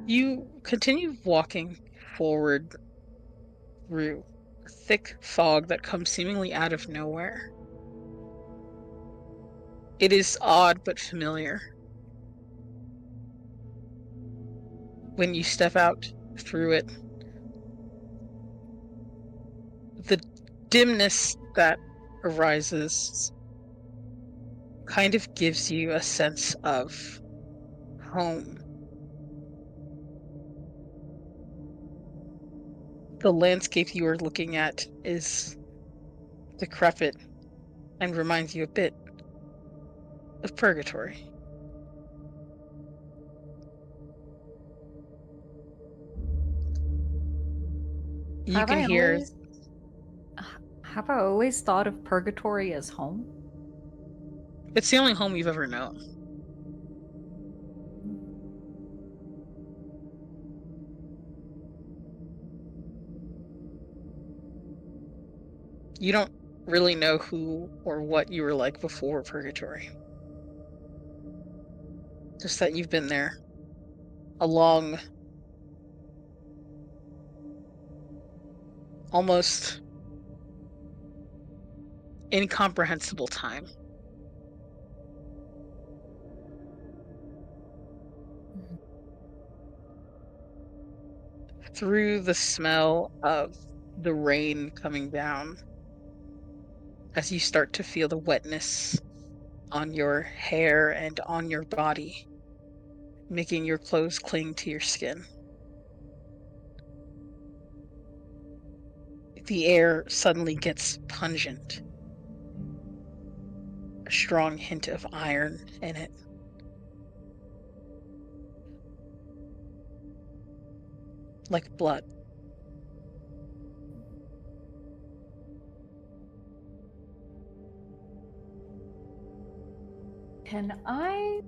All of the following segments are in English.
You continue walking forward through a thick fog that comes seemingly out of nowhere. It is odd but familiar. When you step out through it, the dimness that arises kind of gives you a sense of home. The landscape you are looking at is decrepit and reminds you a bit of purgatory. You Have can I hear, always have I always thought of purgatory as home? it's the only home you've ever known. You don't really know who or what you were like before purgatory. Just that you've been there a long, almost incomprehensible time. Through the smell of the rain coming down, as you start to feel the wetness on your hair and on your body, making your clothes cling to your skin. The air suddenly gets pungent, a strong hint of iron in it. Like blood. Can I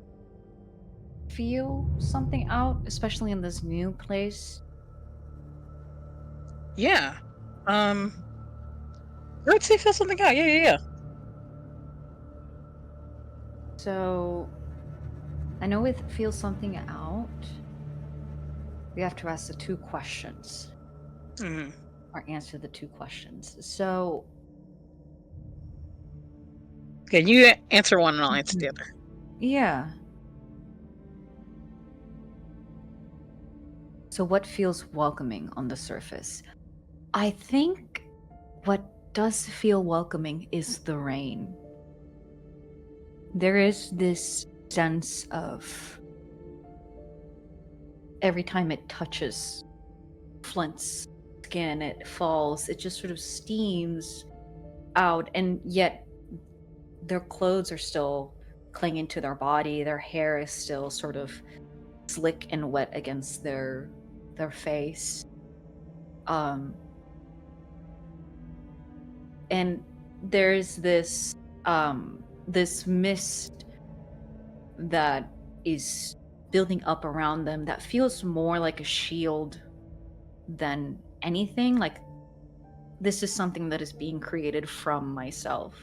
feel something out, especially in this new place? Yeah. Um, I'd say feel something out. Yeah. So, I know with feel something out, we have to ask the two questions Hmm. or answer the two questions. So, Okay, you answer one and I'll answer the Mhm. other. Yeah. So, what feels welcoming on the surface? I think what does feel welcoming is the rain. There is this sense of every time it touches Flint's skin, it falls, it just sort of steams out, and yet their clothes are still clinging to their body, their hair is still sort of slick and wet against their face. Um and there's this mist that is building up around them that feels more like a shield than anything. Like this is something that is being created from myself.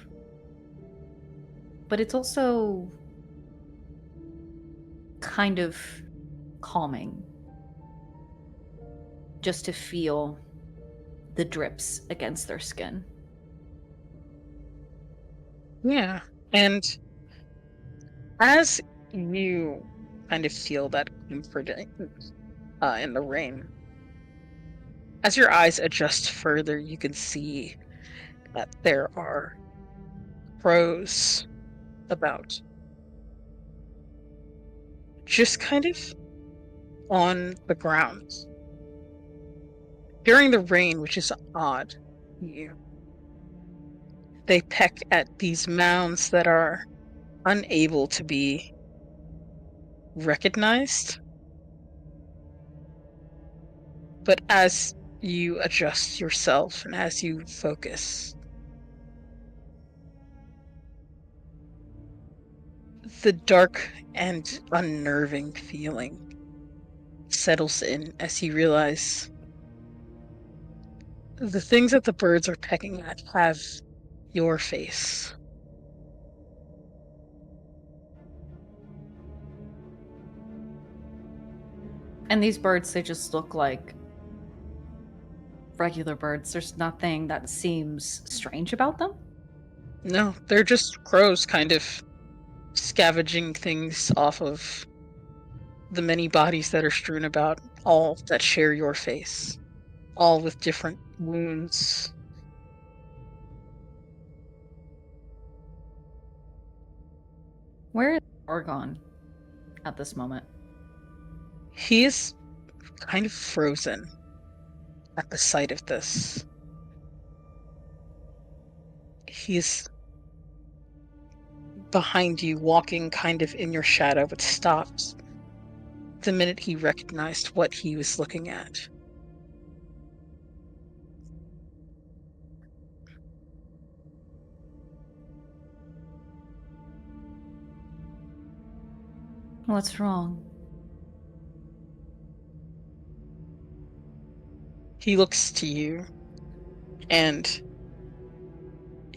But it's also kind of calming just to feel the drips against their skin. Yeah. And as you kind of feel that comfort in the rain, as your eyes adjust further, you can see that there are crows about, just kind of on the ground during the rain, which is odd. You, they peck at these mounds that are unable to be recognized, but as you adjust yourself and as you focus, the dark and unnerving feeling settles in as you realize the things that the birds are pecking at have your face. And these birds, they just look like regular birds. There's nothing that seems strange about them. No, they're just crows kind of scavenging things off of the many bodies that are strewn about, all that share your face, all with different wounds. Where is Oregon at this moment? He is kind of frozen at the sight of this. He's behind you, walking kind of in your shadow, but stops the minute he recognized what he was looking at. What's wrong? He looks to you, and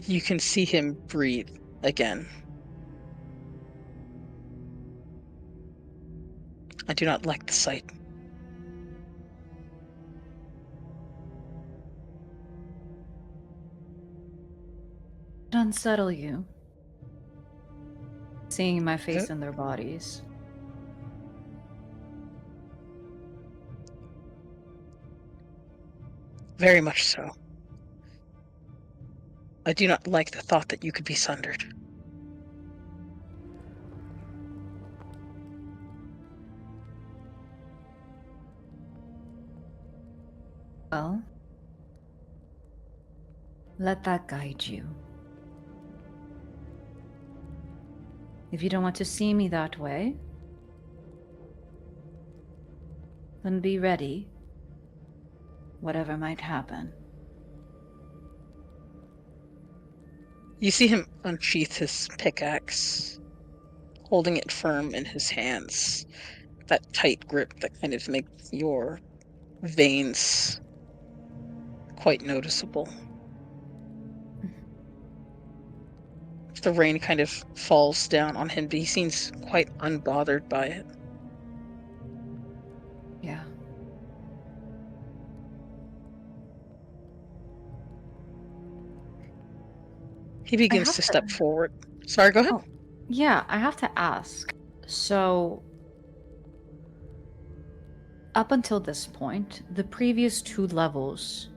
you can see him breathe again. I do not like the sight. It unsettle you, seeing my Ve- face in their bodies. Very much so. I do not like the thought that you could be sundered. Well, let that guide you. If you don't want to see me that way, then be ready, whatever might happen. You see him unsheath his pickaxe, holding it firm in his hands, that tight grip that kind of makes your veins quite noticeable. The rain kind of falls down on him, but he seems quite unbothered by it. Yeah. He I begins have to to. step forward. Sorry, go ahead. Oh, yeah, I have to ask. So, up until this point, the previous 2 levels,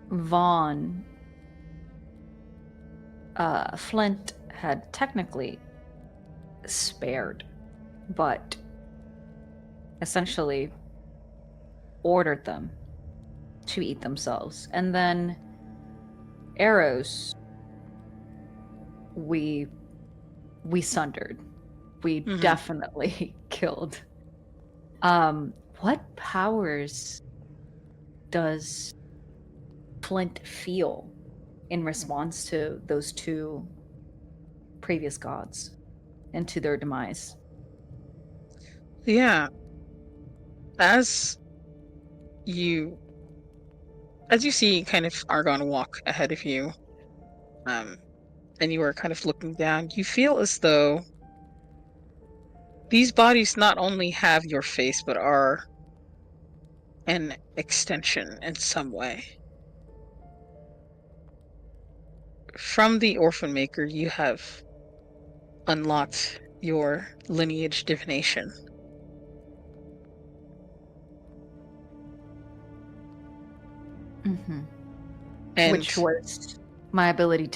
Vaughn, Flint had technically spared, but essentially ordered them to eat themselves. And then arrows, we sundered. We Mhm. definitely killed. What powers does Flint feel in response to those 2 previous gods and to their demise? Yeah, as you as you see kind of Argon walk ahead of you, um, and you are kind of looking down, you feel as though these bodies not only have your face, but are an extension in some way. From the Orphan Maker, you have unlocked your lineage divination. Mm-hmm. Which And was my ability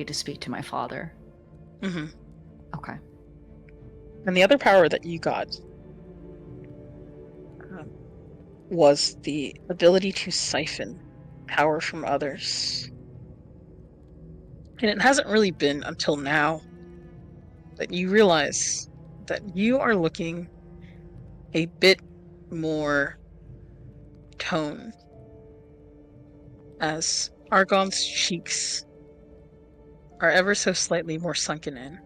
to speak to my father. mhm. Okay. And the other power that you got um, was the ability to siphon power from others. And it hasn't really been until now that you realize that you are looking a bit more toned as Argon's cheeks are ever so slightly more sunken in.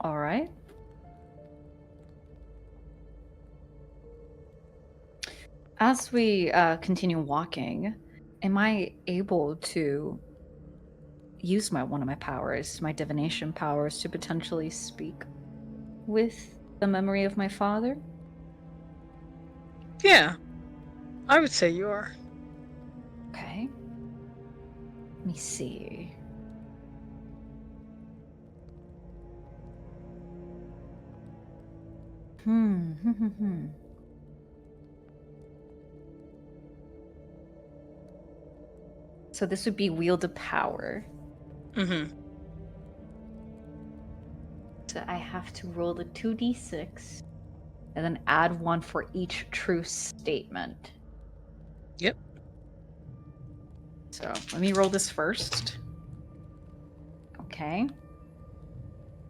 All right. As we continue walking, am I able to use one of my powers, my divination powers, to potentially speak with the memory of my father? Yeah, I would say you are. Okay. Let me see. Hmm. So this would be wield a power. Mm-hmm. So I have to roll the 2d6 and then add one for each true statement. Yep. So let me roll this first. Okay.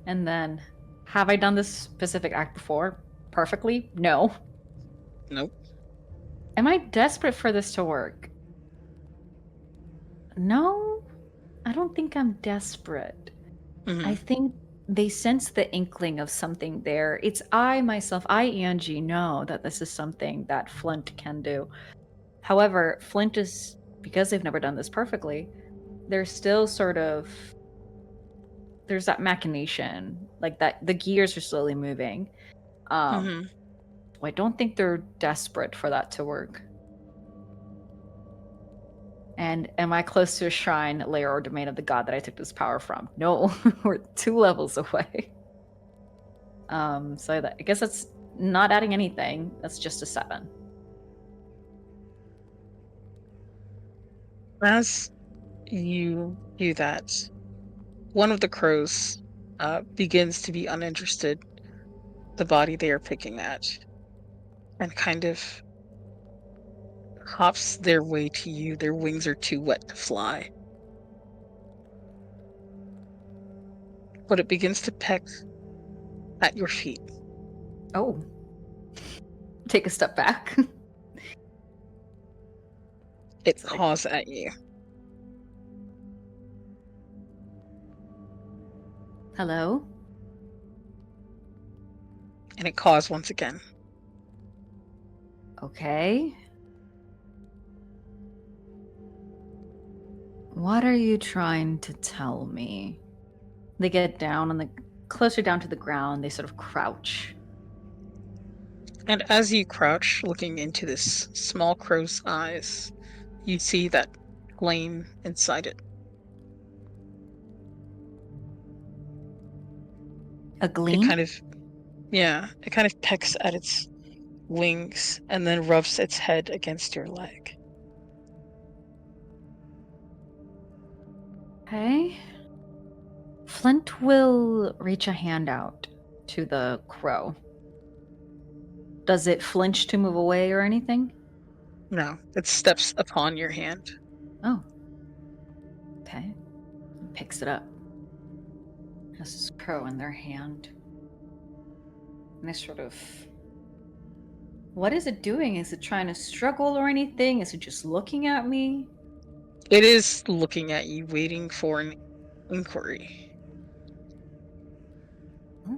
And then, have I done this specific act before? Perfectly? No. Nope. Am I desperate for this to work? No, I don't think I'm desperate. Mm-hmm. I think they sense the inkling of something there. It's I, Angie, know that this is something that Flint can do. However, Flint is, because they've never done this perfectly, there's still sort of, there's that machination, like that, the gears are slowly moving. Mm-hmm. I don't think they're desperate for that to work. And am I close to a shrine, lair, or domain of the god that I took this power from? No, we're 2 levels away. I guess that's not adding anything. That's just a 7. As you do that, one of the crows begins to be uninterested, the body they are picking at, and kind of hops their way to you. Their wings are too wet to fly. But it begins to peck at your feet. Oh, take a step back. It It's like, caws at you, hello? and it caws once again. Okay. What are you trying to tell me? They get down on the closer down to the ground, they sort of crouch. And as you crouch, looking into this small crow's eyes, you see that flame inside it. A It gleam? kind of, yeah, it kind of pecks at its wings and then rubs its head against your leg. Okay. Flint will reach a hand out to the crow. Does it flinch to move away or anything? No, it steps upon your hand. Oh, okay. Picks it up. Has this crow in their hand. And they sort of. What is it doing? Is it trying to struggle or anything? Is it just looking at me? It is looking at you, waiting for an inquiry. Hmm?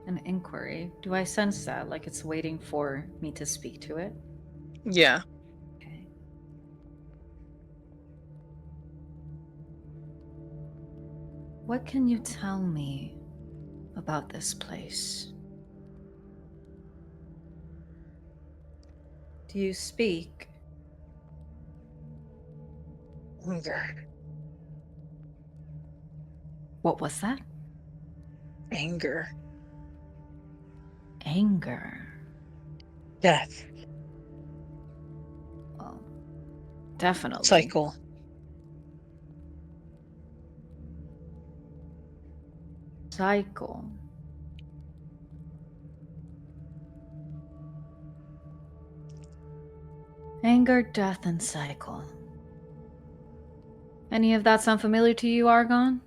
An inquiry. Do I sense that? Like it's waiting for me to speak to it? Yeah. Okay. What can you tell me about this place? Do you speak? Anger. What was that? Anger. Anger. Death. Well, definitely. Cycle. Cycle. Anger, death, and cycle. Any of that sound familiar to you, Argon?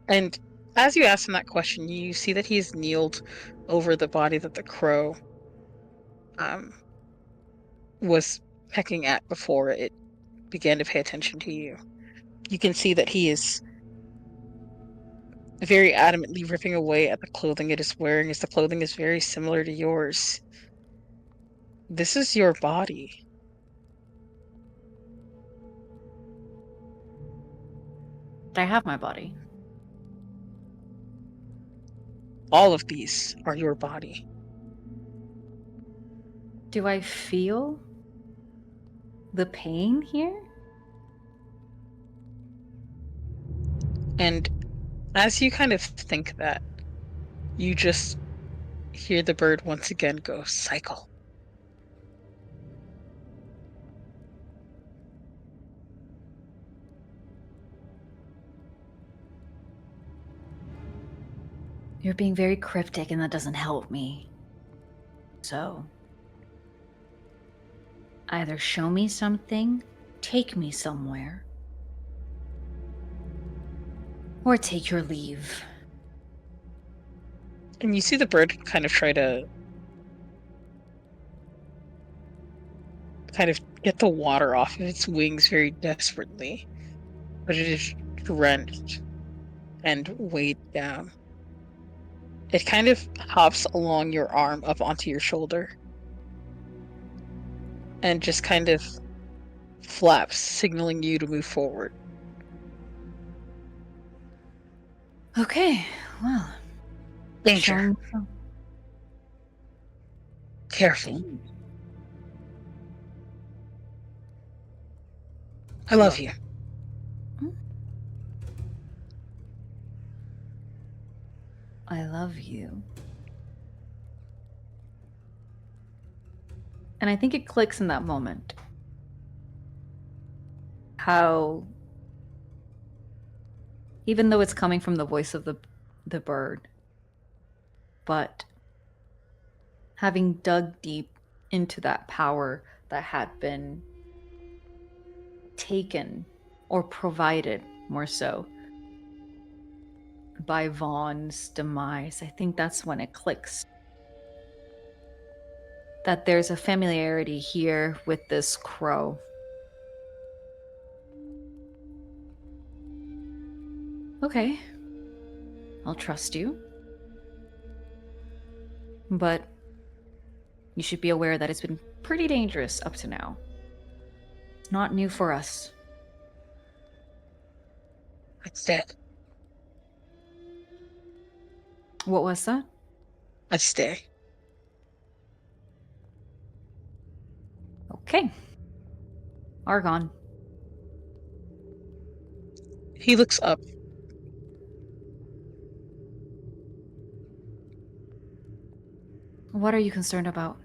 And as you ask him that question, you see that he's kneeled over the body that the crow um, was pecking at before it began to pay attention to you. You can see that he is very adamantly ripping away at the clothing it is wearing, as the clothing is very similar to yours. This is your body. I have my body. All of these are your body. Do I feel the pain here? And as you kind of think that, you just hear the bird once again go cycle. You're being very cryptic, and that doesn't help me. So, either show me something, take me somewhere, or take your leave. And you see the bird kind of try to kind of get the water off of its wings very desperately, but it is drenched and weighed down. It kind of hops along your arm up onto your shoulder and just kind of flaps, signaling you to move forward. Okay, well, Danger. showing some Careful. thing. I love you. I love you. And I think it clicks in that moment. How, even though it's coming from the voice of the bird, but having dug deep into that power that had been taken or provided more so by Vaughn's demise, I think that's when it clicks. That there's a familiarity here with this crow. Okay, I'll trust you. But you should be aware that it's been pretty dangerous up to now. It's not new for us. It's dead. What was that? I stay. Okay. Argon. He looks up. What are you concerned about?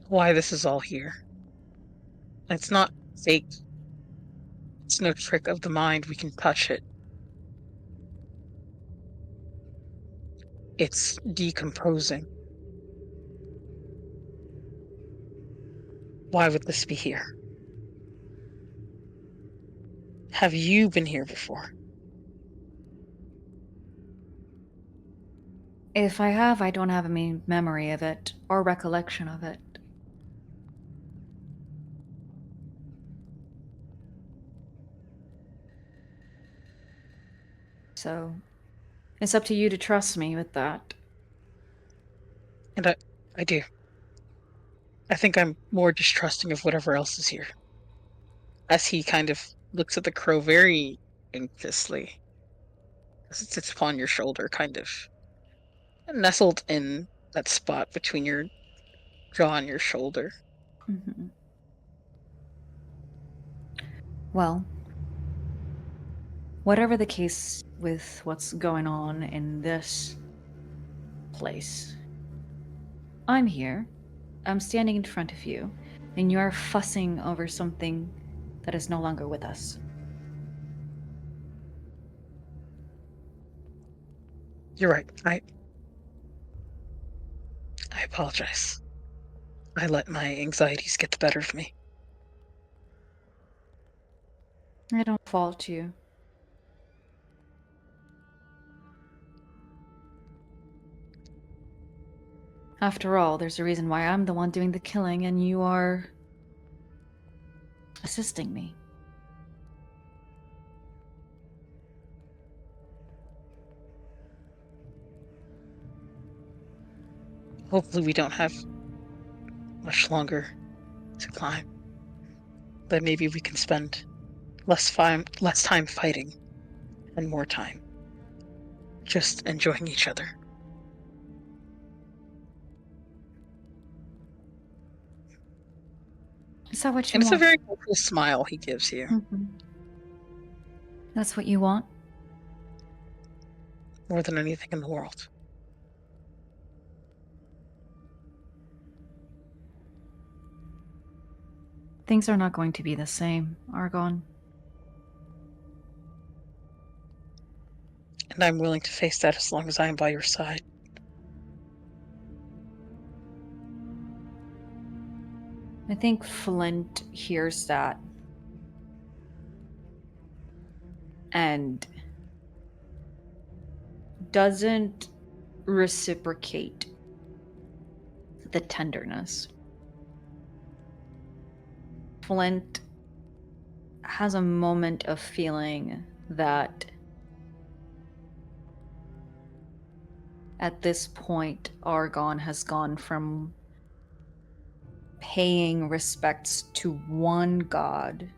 Why this is all here. It's not fake. It's no trick of the mind. We can touch it. It's decomposing. Why would this be here? Have you been here before? If I have, I don't have any memory of it or recollection of it. So, it's up to you to trust me with that. And I do. I think I'm more distrusting of whatever else is here. As he kind of looks at the crow very anxiously, as it sits upon your shoulder, kind of nestled in that spot between your jaw and your shoulder. Mhm. Well, whatever the case with what's going on in this place, I'm here. I'm standing in front of you, and you're fussing over something that is no longer with us. You're right. I apologize. I let my anxieties get the better of me. I don't fault you. After all, there's a reason why I'm the one doing the killing and you are assisting me. Hopefully we don't have much longer to climb. But maybe we can spend less time fighting and more time just enjoying each other. Is that what you And it's a want? very hopeful smile he gives you, That's what you want? more than anything in the world. Things are not going to be the same, Argon. And I'm willing to face that as long as I am by your side. I think Flint hears that and doesn't reciprocate the tenderness. Flint has a moment of feeling that at this point, Argon has gone from paying respects to one god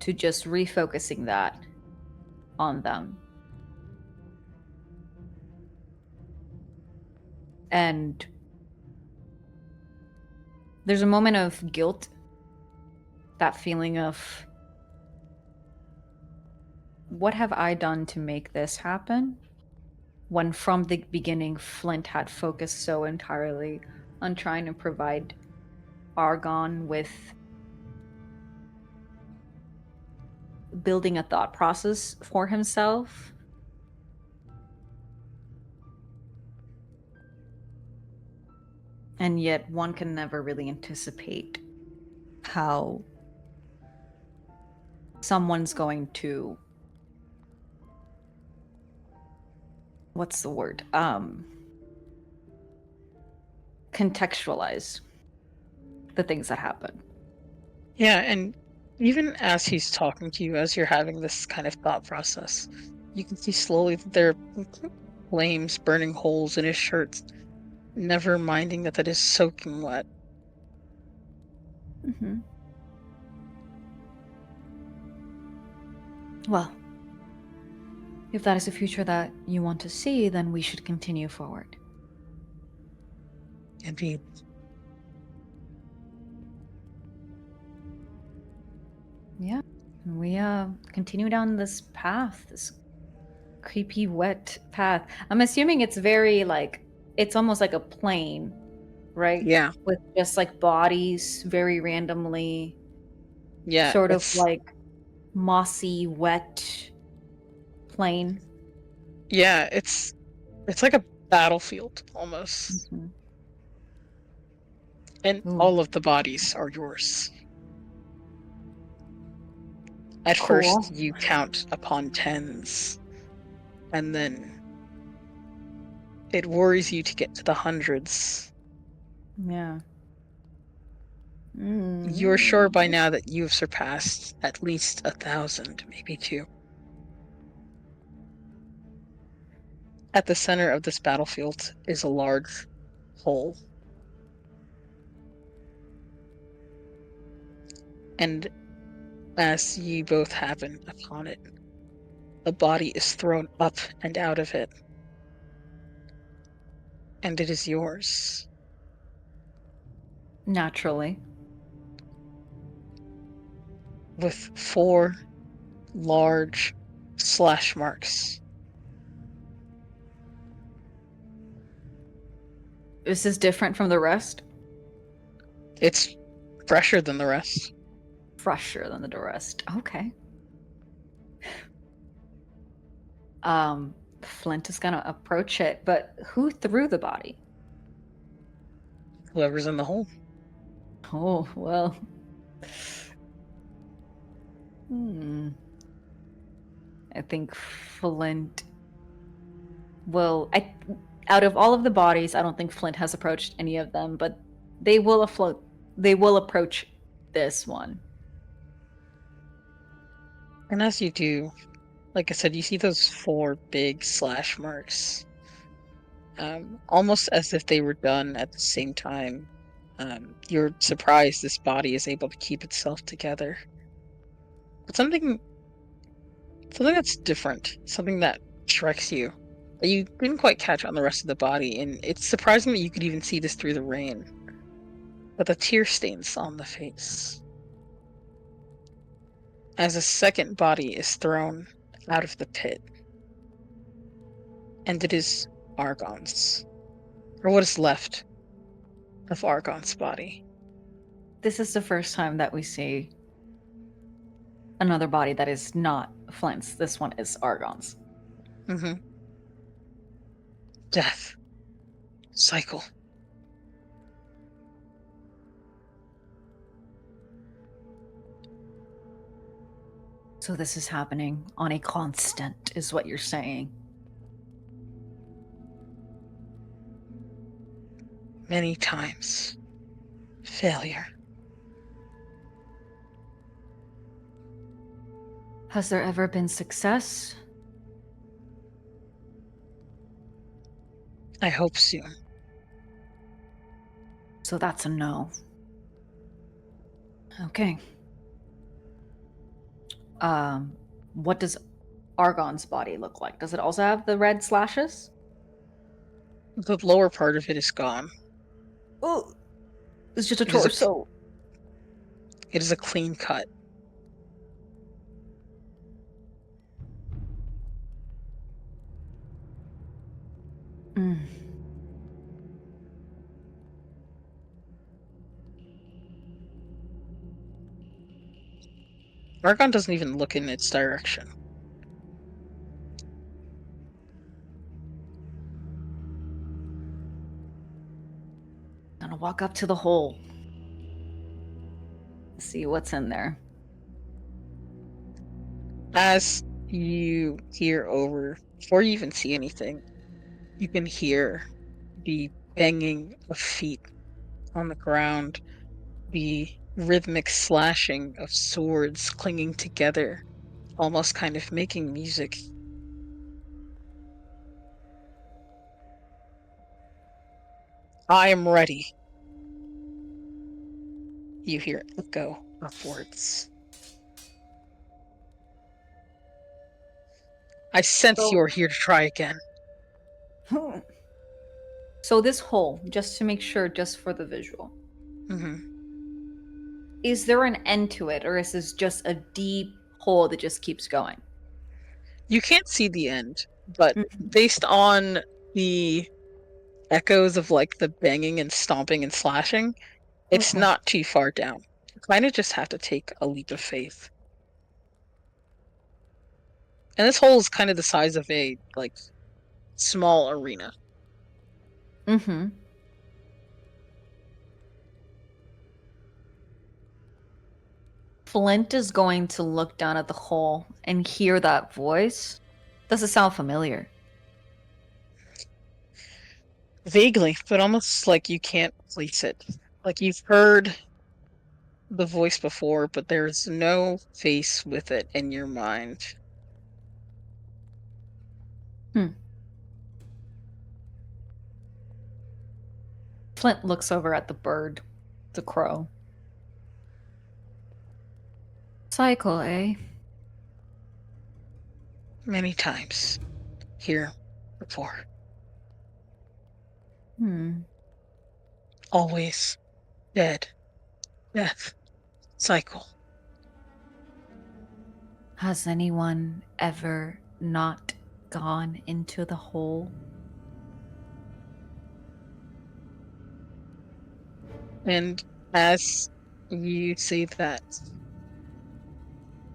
to just refocusing that on them. And there's a moment of guilt, that feeling of, what have I done to make this happen? When from the beginning, Flint had focused so entirely on trying to provide Argon with building a thought process for himself. And yet one can never really anticipate how someone's going to, what's the word? Contextualize the things that happen. Yeah, and even as he's talking to you, as you're having this kind of thought process, you can see slowly that there are flames burning holes in his shirt, never minding that that is soaking wet. Mm-hmm. Well, if that is a future that you want to see, then we should continue forward. Indeed. Yeah. We continue down this path, this creepy, wet path. I'm assuming it's very it's almost like a plane, right? Yeah, With just like bodies very randomly, yeah, sort of like mossy, wet plane. it's like a battlefield almost. Mhm. And Ooh, all of the bodies are yours. At first, cool. you count upon tens, and then it worries you to get to the hundreds. Yeah. You're sure by Mm. now that you have surpassed at least 1,000, maybe two. At the center of this battlefield is a large hole, and as you both happen upon it, a body is thrown up and out of it, and it is yours, Naturally. with 4 large slash marks. This is different from the rest. It's fresher than the rest. Fresher than the rest. Okay. Flint is gonna approach it, but who threw the body? Whoever's in the hole. Oh, well. Hmm. I think Flint will. Out of all of the bodies, I don't think Flint has approached any of them, but they will afloat. They will approach this one. And as you do, like I said, you see those 4 big slash marks, almost as if they were done at the same time You're surprised this body is able to keep itself together. But something that's different, something that strikes you that you didn't quite catch on the rest of the body, and it's surprising that you could even see this through the rain. But the tear stains on the face as a second body is thrown out of the pit, and it is Argon's, or what is left of Argon's body. This is the first time that we see another body that is not Flint's. This one is Argon's. Mm-hmm. Death. Cycle. So this is happening on a constant, is what you're saying. Many times. Failure. Has there ever been success? I hope soon. So that's a no. Okay. What does Argon's body look like? Does it also have the red slashes? The lower part of it is gone. Oh, it's just a It is a torso. it is a clean cut. Mm. Argon doesn't even look in its direction. I'm gonna walk up to the hole. See what's in there. As you hear over, before you even see anything, you can hear the banging of feet on the ground, the rhythmic slashing of swords clinging together, almost kind of making music. I am ready. You hear echo upwards. I sense you So, are here to try again. so this hole, just to make sure, just for the visual, Hmm. is there an end to it, or is this just a deep hole that just keeps going? You can't see the end, but Mhm. based on the echoes of like the banging and stomping and slashing, it's Okay. not too far down. You kind of just have to take a leap of faith. And this hole is kind of the size of a like small arena. Mm-hmm. Flint is going to look down at the hole and hear that voice. Does it sound familiar? Vaguely, but almost like you can't place it. Like you've heard the voice before, but there's no face with it in your mind. Hmm. Flint looks over at the bird, the crow. Cycle, eh? Many times here before. Hmm. Always dead. Death. Cycle. Has anyone ever not gone into the hole? And as you say that,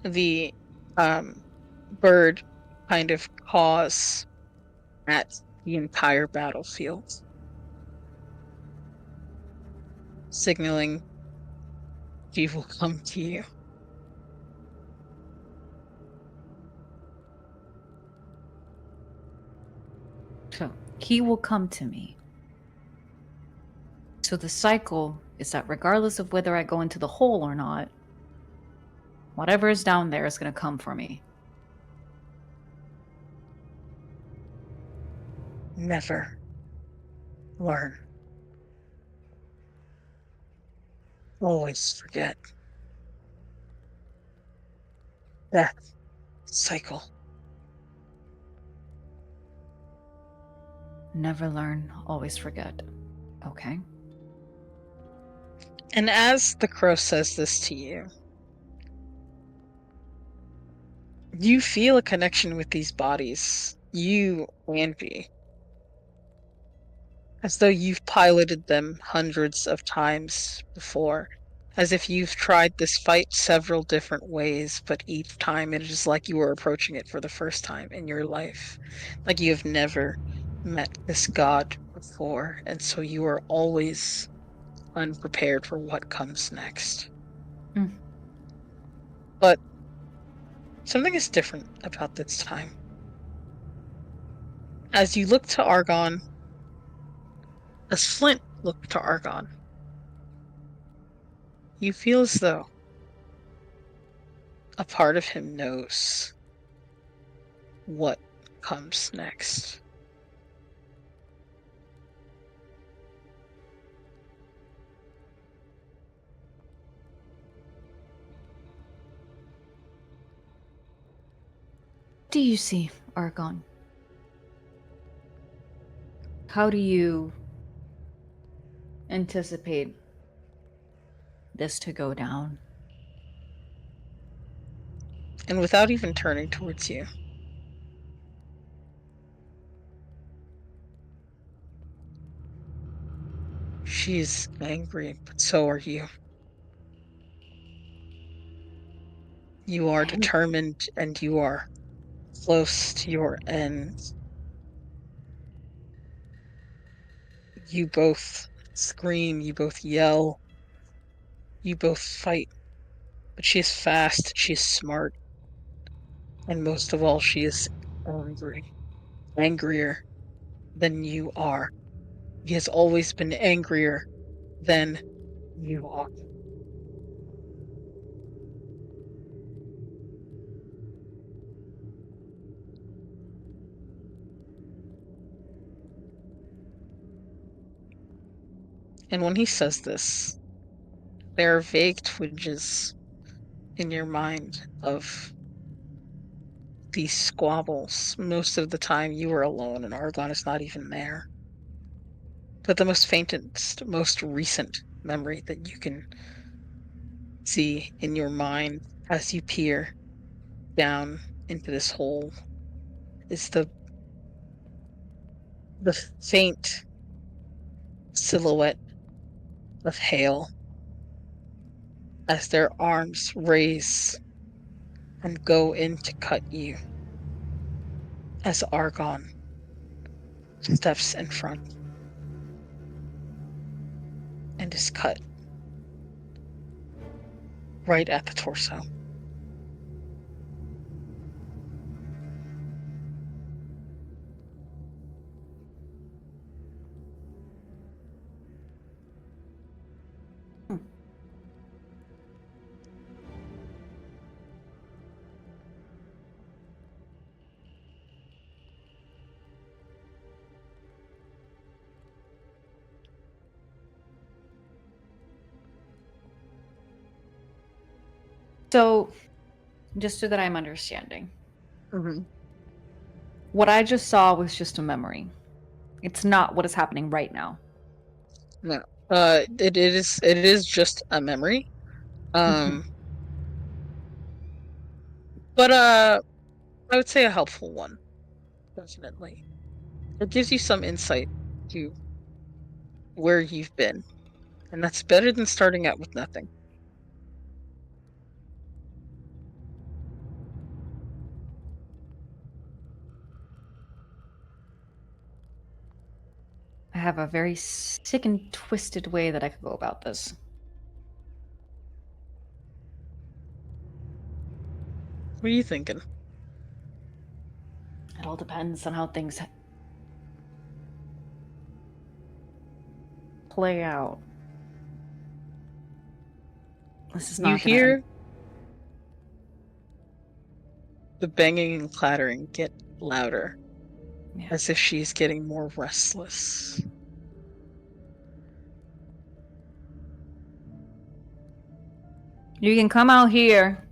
the um, bird kind of caws at the entire battlefield, signaling he will come to you. So he will come to me. So the cycle is that regardless of whether I go into the hole or not, whatever is down there is going to come for me. Never learn. always forget. Death cycle. Never learn, always forget. Okay. And as the crow says this to you, you feel a connection with these bodies, you and V, as though you've piloted them hundreds of times before, as if you've tried this fight several different ways, but each time it is like you were approaching it for the first time in your life, like you have never met this god before, and so you are always unprepared for what comes next. Mm. But something is different about this time. As you look to Argon, as Flint looked to Argon, you feel as though a part of him knows what comes next. What do you see, Argon? How do you anticipate this to go down? And without even turning towards you, she's angry, but so are you. You are determined and you are close to your end. You both scream, you both yell, you both fight. But she is fast, she is smart, and most of all, she is angry. Angrier than you are. He has always been angrier than you are. And when he says this, there are vague twinges in your mind of these squabbles. Most of the time you are alone and Argon is not even there. But the most faintest, most recent memory that you can see in your mind as you peer down into this hole is the faint silhouette of Hale as their arms raise and go in to cut you as Argon steps in front and is cut right at the torso. So, just so that I'm understanding, Mm-hmm. what I just saw was just a memory. It's not what is happening right now. No, it is just a memory. Um, but I would say a helpful one, definitely. It gives you some insight to where you've been, and that's better than starting out with nothing. I have a very sick and twisted way that I could go about this. What are you thinking? It all depends on how things play out. This is You not gonna. hear the banging and clattering get louder, Yeah. as if she's getting more restless. You can come out here.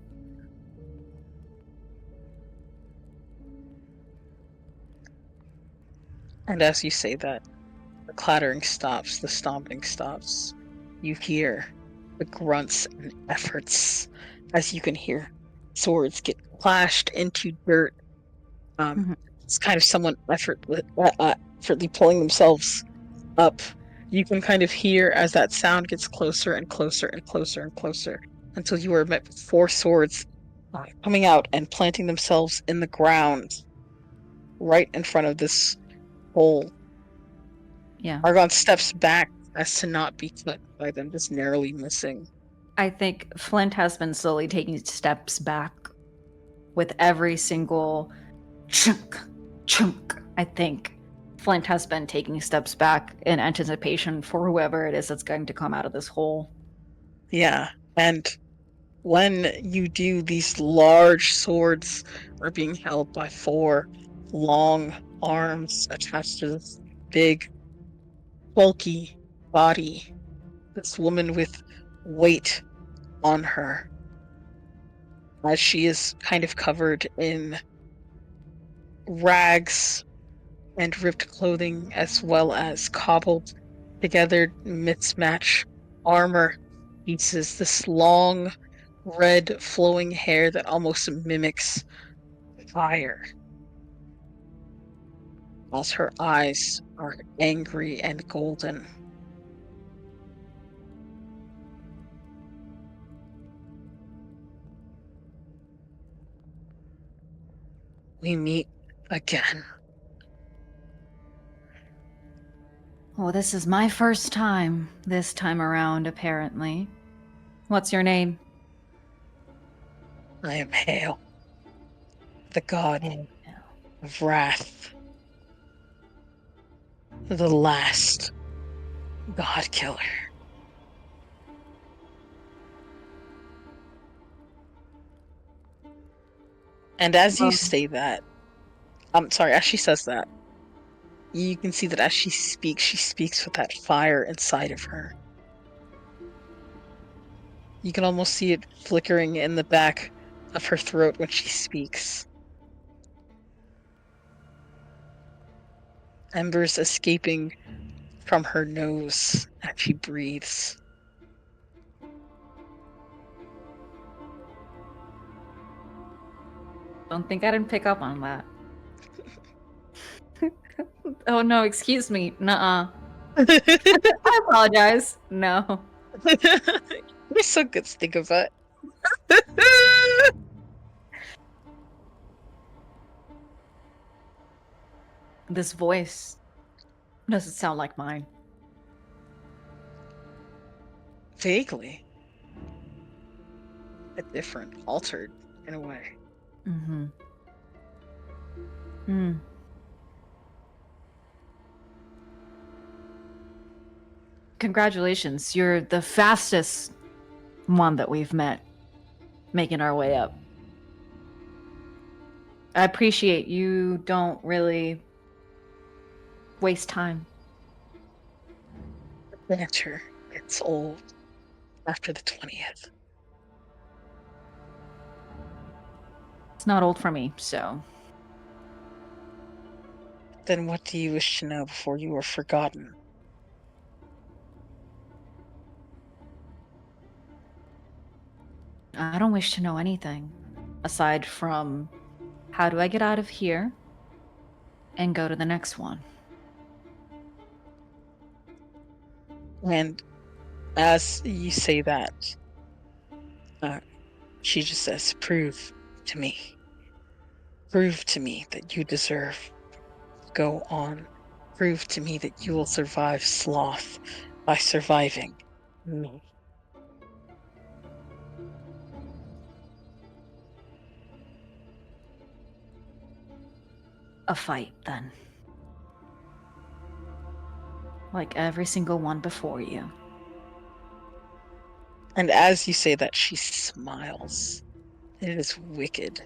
And as you say that, the clattering stops, the stomping stops. You hear the grunts and efforts as you can hear swords get clashed into dirt. Mhm. It's kind of someone effortly pulling themselves up. You can kind of hear as that sound gets closer and closer and closer and closer until you are met with four swords coming out and planting themselves in the ground right in front of this hole. Yeah. Argon steps back as to not be cut by them, just narrowly missing. I think Flint has been slowly taking steps back with every single chunk, chunk. I think Flint has been taking steps back in anticipation for whoever it is that's going to come out of this hole. Yeah, and when you do, these large swords are being held by four long arms attached to this big, bulky body. This woman with weight on her, as she is kind of covered in rags and ripped clothing, as well as cobbled together mismatched armor pieces. This long, red, flowing hair that almost mimics fire, as her eyes are angry and golden. We meet again. Well, this is my first time this time around, apparently. What's your name? I am Hale, the god Hale. of wrath, the last Godkiller. And as you Well, say that, I'm sorry, as she says that, you can see that as she speaks with that fire inside of her. You can almost see it flickering in the back of her throat when she speaks. Embers escaping from her nose as she breathes. don't think I didn't pick up on that. Oh no, excuse me. Nuh-uh. I apologize. No. You're so good, think of it. This voice doesn't sound like mine. Vaguely, a different, altered in a way. Mm-hmm. Hmm. Congratulations. You're the fastest one that we've met making our way up. I appreciate you don't really waste time. Banter gets old after the 20th. It's not old for me, so Then what do you wish to know before you are forgotten? I don't wish to know anything aside from how do I get out of here and go to the next one. And as you say that, uh, she just says, prove to me. Prove to me that you deserve to go on. Prove to me that you will survive sloth by surviving me. A fight, then. Like every single one before you. And as you say that, she smiles. It is wicked.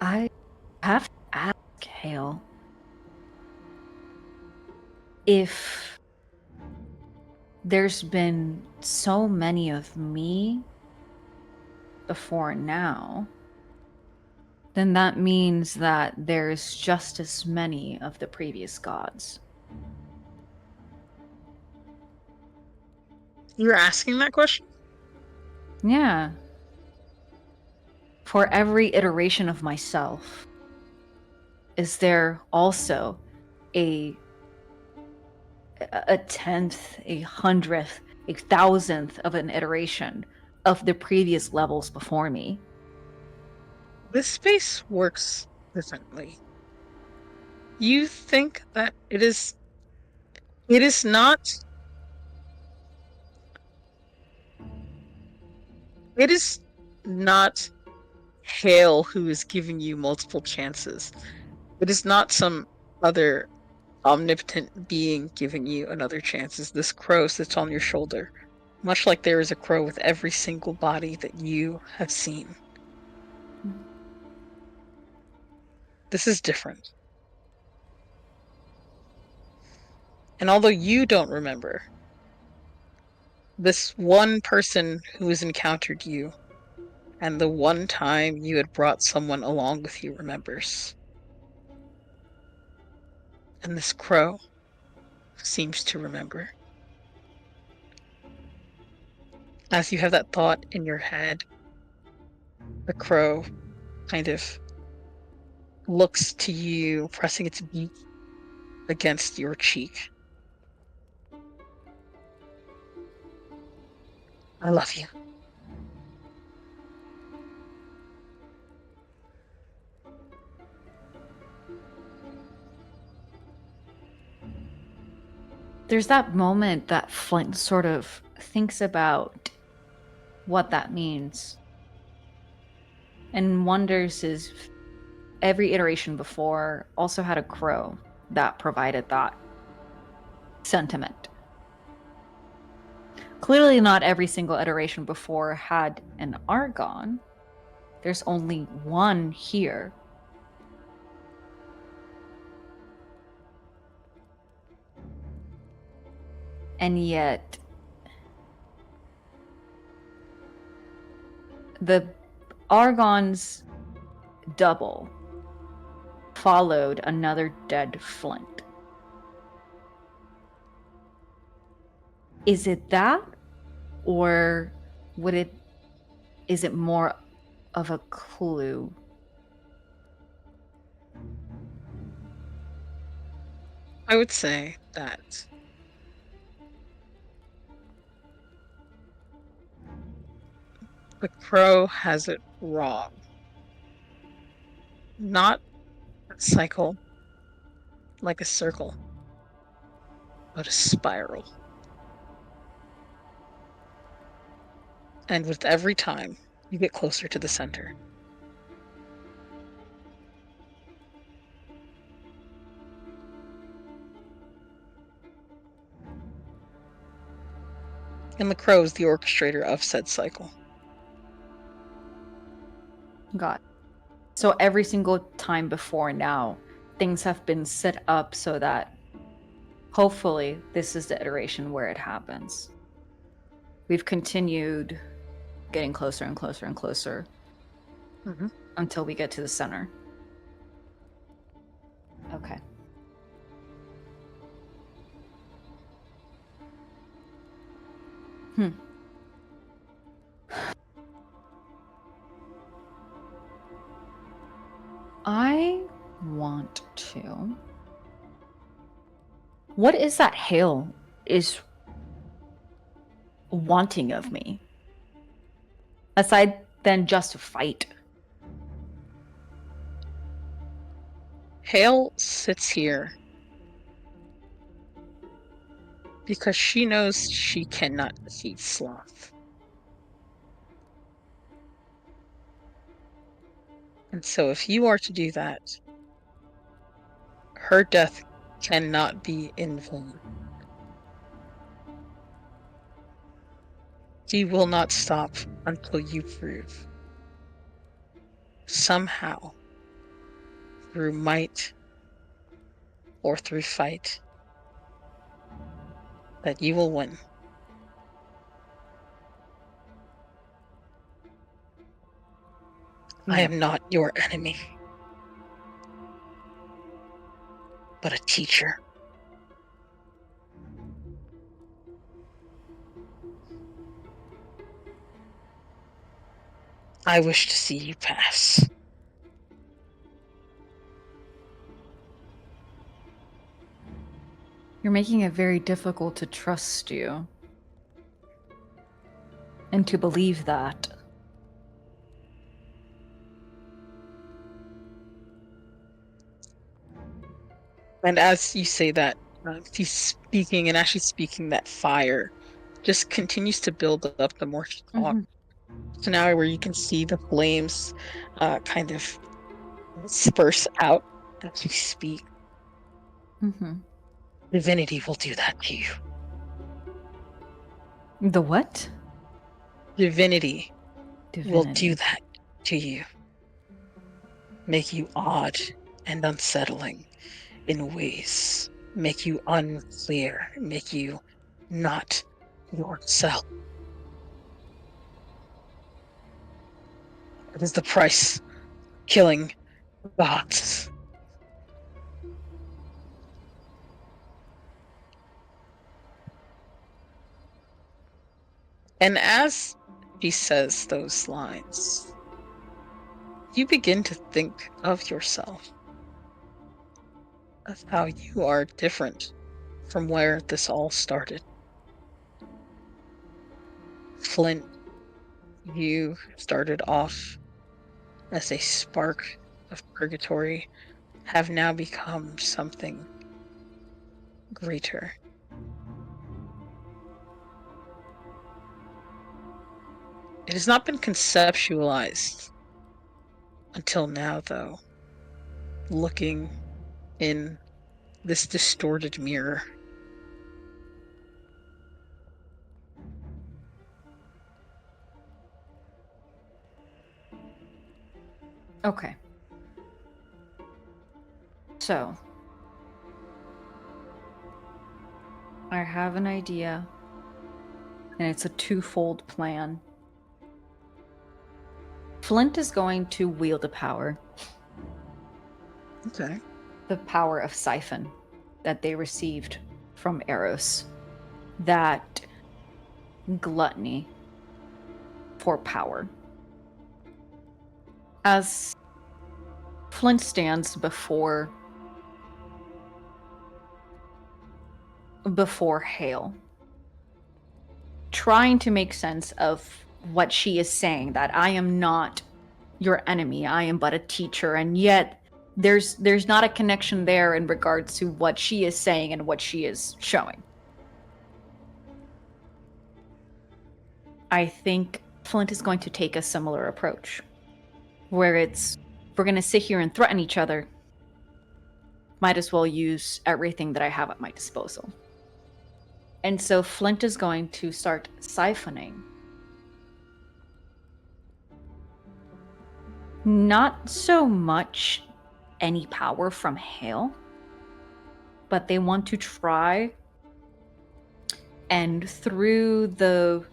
I have to ask, Hale. if there's been so many of me before now, then that means that there's just as many of the previous gods. You're asking that question? Yeah. For every iteration of myself, is there also a tenth, a hundredth, a thousandth of an iteration of the previous levels before me? This space works differently. You think that it is not, it is not Hale who is giving you multiple chances. It is not some other omnipotent being giving you another chance. It's this crow sits on your shoulder, much like there is a crow with every single body that you have seen. This is different. And although you don't remember, this one person who has encountered you and the one time you had brought someone along with you remembers. And this crow seems to remember. As you have that thought in your head, the crow kind of looks to you, pressing its beak against your cheek. I love you. There's that moment that Flint sort of thinks about what that means and wonders if every iteration before also had a crow that provided that sentiment. Clearly, not every single iteration before had an Argon. There's only one here. And yet, the Argon's double followed another dead Flint. Is it that? Or is it more of a clue? I would say that the crow has it wrong. Not a cycle like a circle, but a spiral. And with every time, you get closer to the center. And the crow is the orchestrator of said cycle. God. So every single time before now, things have been set up so that hopefully this is the iteration where it happens. We've continued getting closer and closer and closer until we get to the center. Okay. I want to. What is that Hale is wanting of me? Aside than just to fight. Hale sits here because she knows she cannot defeat Sloth. And so if you are to do that, her death cannot be in vain. She will not stop until you prove, somehow, through might or through fight, that you will win. I No. am not your enemy, but a teacher. I wish to see you pass. You're making it very difficult to trust you. And to believe that. And as you say that, he's speaking and actually speaking, that fire just continues to build up the more she talks. Mm-hmm. So now where you can see the flames kind of disperse out as we speak. Mm-hmm. Divinity will do that to you. The what? Divinity will do Divinity. that to you. Make you odd and unsettling in ways. Make you unclear. Make you not yourself. It is the price. Killing gods. And as she says those lines, you begin to think of yourself, of how you are different from where this all started. Flint, you started off as a spark of purgatory, have now become something greater. It has not been conceptualized until now, though, looking in this distorted mirror. Okay. So, I have an idea, and it's a twofold plan. Flint is going to wield a power, Okay. the power of Siphon that they received from Eros. That gluttony for power. As Flint stands before Hale, trying to make sense of what she is saying, that I am not your enemy, I am but a teacher, and yet there's not a connection there in regards to what she is saying and what she is showing. I think Flint is going to take a similar approach, where we're going to sit here and threaten each other. Might as well use everything that I have at my disposal. And so Flint is going to start siphoning. Not so much any power from Hale, but they want to try, and through the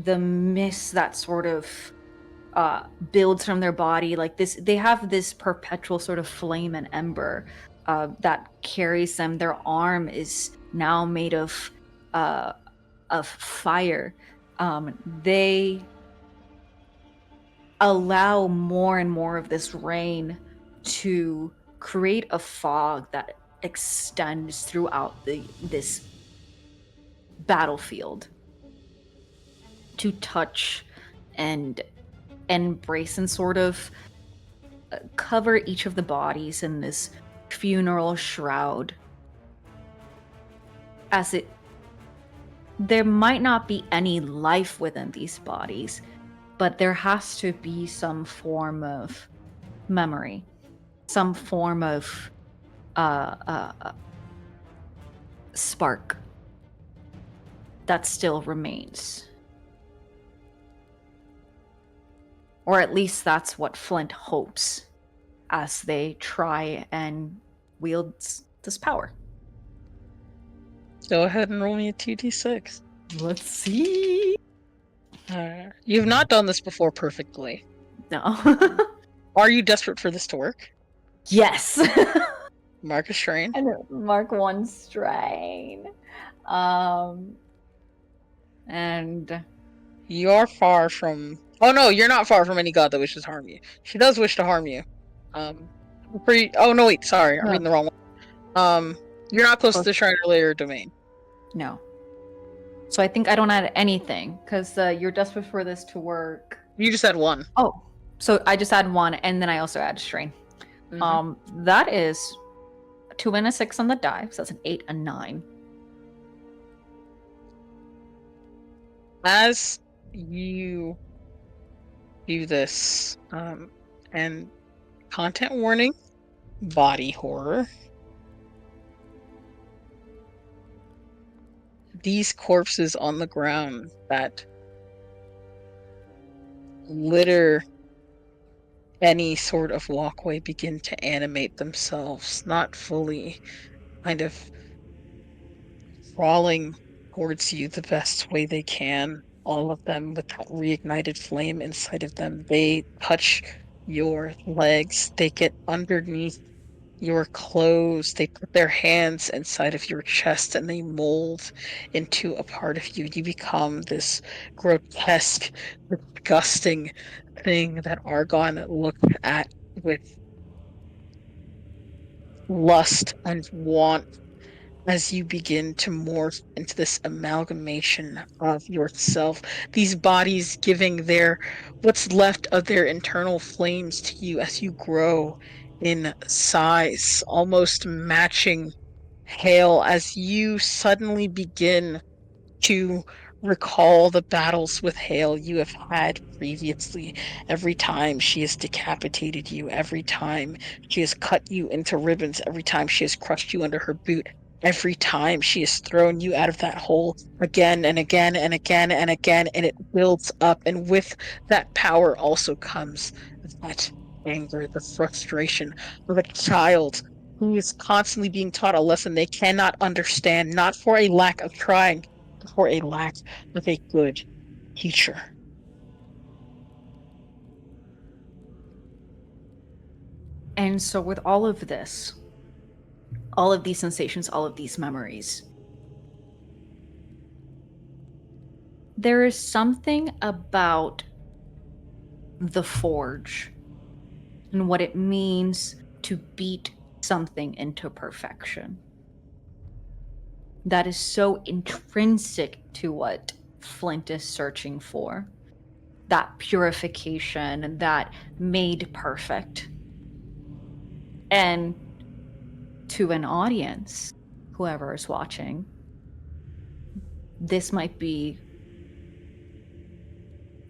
mist that sort of builds from their body, like this, they have this perpetual sort of flame and ember that carries them. Their arm is now made of fire. They allow more and more of this rain to create a fog that extends throughout this battlefield, to touch and embrace and sort of cover each of the bodies in this funeral shroud, as there might not be any life within these bodies, but there has to be some form of memory, some form of spark that still remains. Or at least that's what Flint hopes as they try and wield this power. Go ahead and roll me a 2d6. Let's see. You've not done this before perfectly. No. Are you desperate for this to work? Yes. Mark a strain. And mark 1 strain. And You're far from. Oh no, you're not far from any god that wishes to harm you. She does wish to harm you. Oh no, wait, sorry, I'm reading the wrong one. You're not close to the Shrine or Layer domain. No. So I think I don't add anything because you're desperate for this to work. You just had one. Oh, so I just add 1, and then I also add strain. That is a 2 and a 6 on the die, so that's an 8 and 9. As you do this, and content warning, body horror. These corpses on the ground that litter any sort of walkway begin to animate themselves, not fully, kind of crawling towards you the best way they can. All of them with that reignited flame inside of them. They touch your legs, they get underneath your clothes, they put their hands inside of your chest and they mold into a part of you. You become this grotesque, disgusting thing that Argon looked at with lust and want as you begin to morph into this amalgamation of yourself, these bodies giving their what's left of their internal flames to you as you grow in size, almost matching Hale as you suddenly begin to recall the battles with Hale you have had previously. Every time she has decapitated you, every time she has cut you into ribbons, every time she has crushed you under her boot, every time she has thrown you out of that hole again and again and again and again, and it builds up. And with that power also comes that anger, the frustration of a child who is constantly being taught a lesson they cannot understand, not for a lack of trying, for a lack of a good teacher. And so, with all of this, all of these sensations, all of these memories, there is something about the forge and what it means to beat something into perfection that is so intrinsic to what Flint is searching for. That purification, that made perfect. And to an audience, whoever is watching, this might be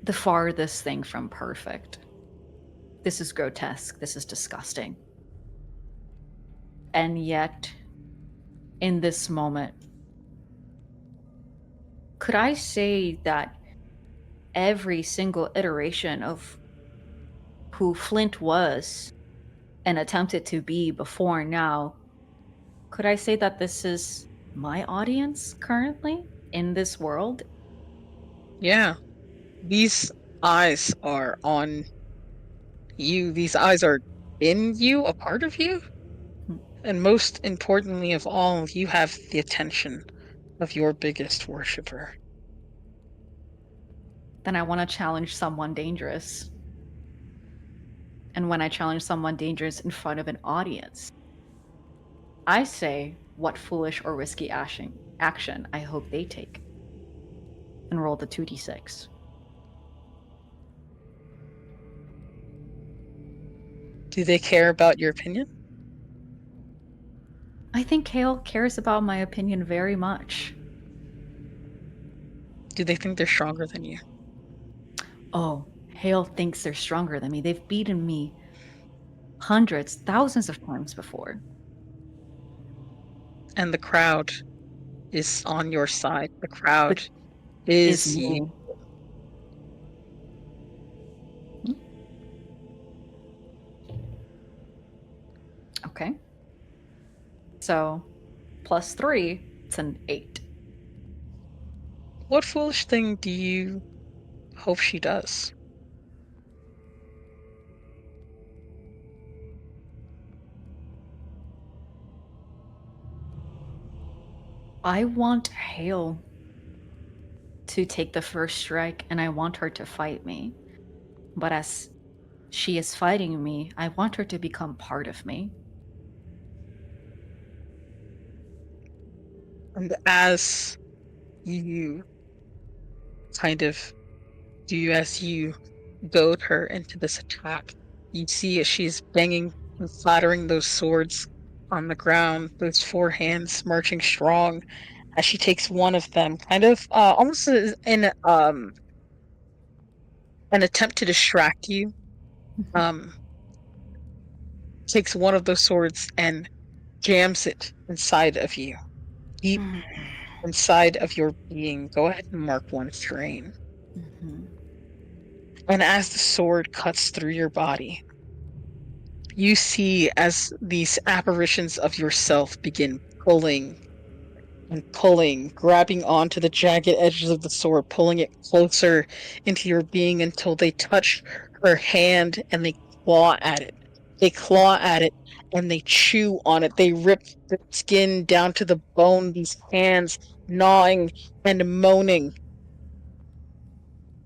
the farthest thing from perfect. This is grotesque. This is disgusting. And yet, in this moment, could I say that every single iteration of who Flint was and attempted to be before now, could I say that this is my audience currently in this world? Yeah, these eyes are on you. These eyes are in you, a part of you. And most importantly of all, you have the attention of your biggest worshiper. Then I want to challenge someone dangerous. And when I challenge someone dangerous in front of an audience, I say what foolish or risky action I hope they take. And roll the 2d6. Do they care about your opinion? I think Hale cares about my opinion very much. Do they think they're stronger than you? Oh, Hale thinks they're stronger than me. They've beaten me hundreds, thousands of times before. And the crowd is on your side. The crowd But is is you. me. Okay. So, +3 It's an 8. What foolish thing do you hope she does? I want Hale to take the first strike, and I want her to fight me. But as she is fighting me, I want her to become part of me. And as you kind of as you goad her into this attack, you see as she's banging and clattering those swords on the ground, those four hands marching strong, as she takes one of them, kind of almost in an attempt to distract you, um, takes one of those swords and jams it inside of you, deep inside of your being. Go ahead and mark one strain. Mhm. And as the sword cuts through your body, you see as these apparitions of yourself begin pulling and pulling, grabbing onto the jagged edges of the sword, pulling it closer into your being until they touch her hand and they claw at it. They claw at it and they chew on it. They rip the skin down to the bone, these hands gnawing and moaning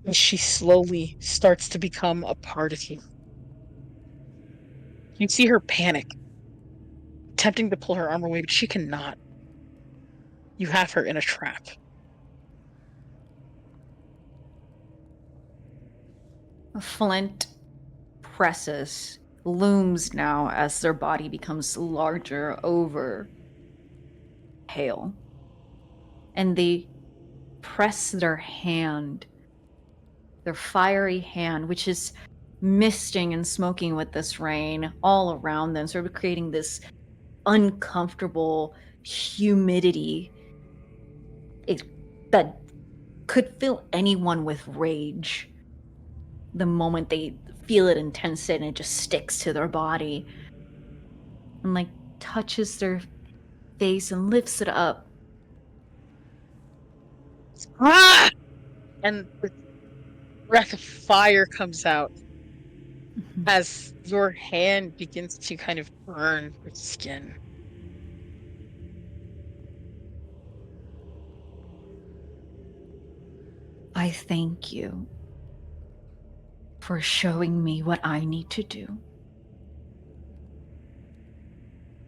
as she slowly starts to become a part of you. You see her panic, attempting to pull her arm away, but she cannot. You have her in a trap. Flint presses, looms now as their body becomes larger over Hale. And they press their hand, their fiery hand, which is misting and smoking with this rain all around them, sort of creating this uncomfortable humidity it, that could fill anyone with rage the moment they feel it intense and it just sticks to their body and like touches their face and lifts it up. Ah! And the breath of fire comes out as your hand begins to kind of burn her skin. I thank you for showing me what I need to do,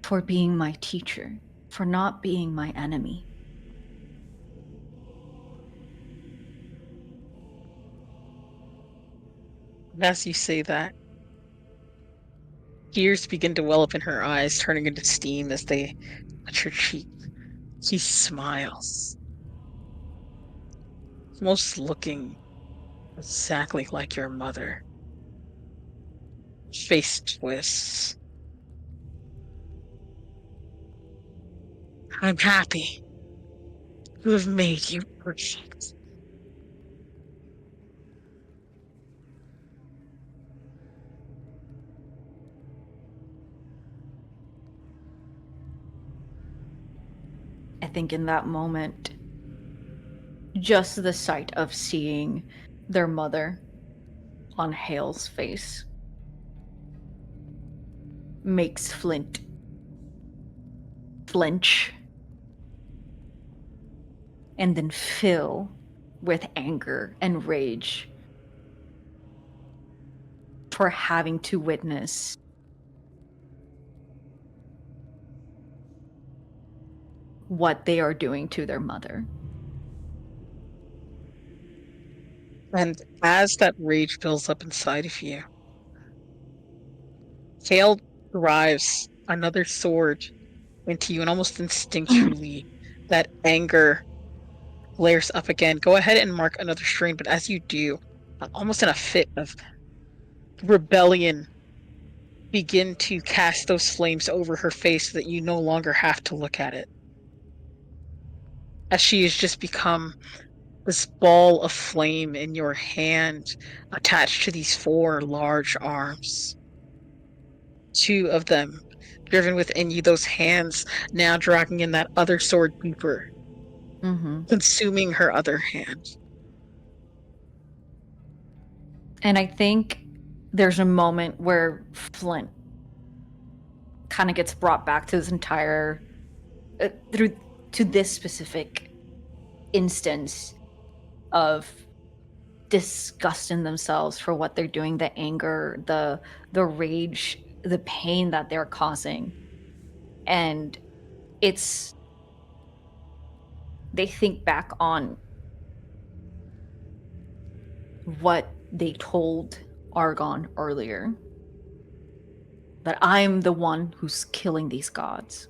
for being my teacher, for not being my enemy. And as you say that, tears begin to well up in her eyes, turning into steam as they touch her cheek. She smiles, almost looking exactly like your mother. Face twists. I'm happy to have made you perfect. I think in that moment, just the sight of seeing their mother on Hale's face makes Flint flinch and then fill with anger and rage for having to witness what they are doing to their mother. And as that rage builds up inside of you, Hale drives another sword into you, and almost instinctually, that anger flares up again. Go ahead and mark another strain, but as you do, almost in a fit of rebellion, begin to cast those flames over her face so that you no longer have to look at it. As she has just become this ball of flame in your hand, attached to these four large arms. Two of them driven within you, those hands now dragging in that other sword deeper, Mm-hmm. consuming her other hand. And I think there's a moment where Flint kind of gets brought back to this entire through to this specific instance of disgust in themselves for what they're doing, the anger, the rage, the pain that they're causing. And it's they think back on what they told Argon earlier, that I'm the one who's killing these gods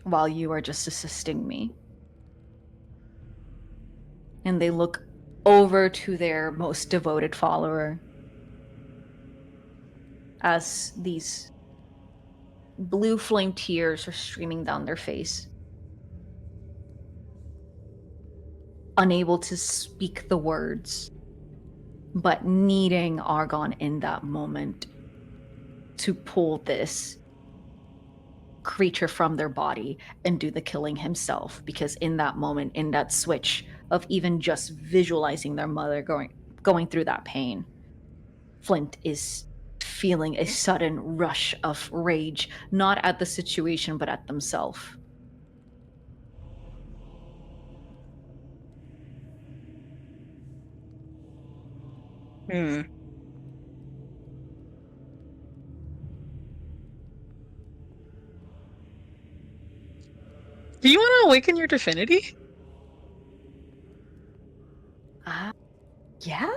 while you are just assisting me. And they look over to their most devoted follower as these blue flame tears are streaming down their face, unable to speak the words, but needing Argon in that moment to pull this creature from their body and do the killing himself. Because in that moment, in that switch of even just visualizing their mother going through that pain, Flint is feeling a sudden rush of rage, not at the situation, but at themselves. Hmm. Do you want to awaken your divinity? Uh, yeah?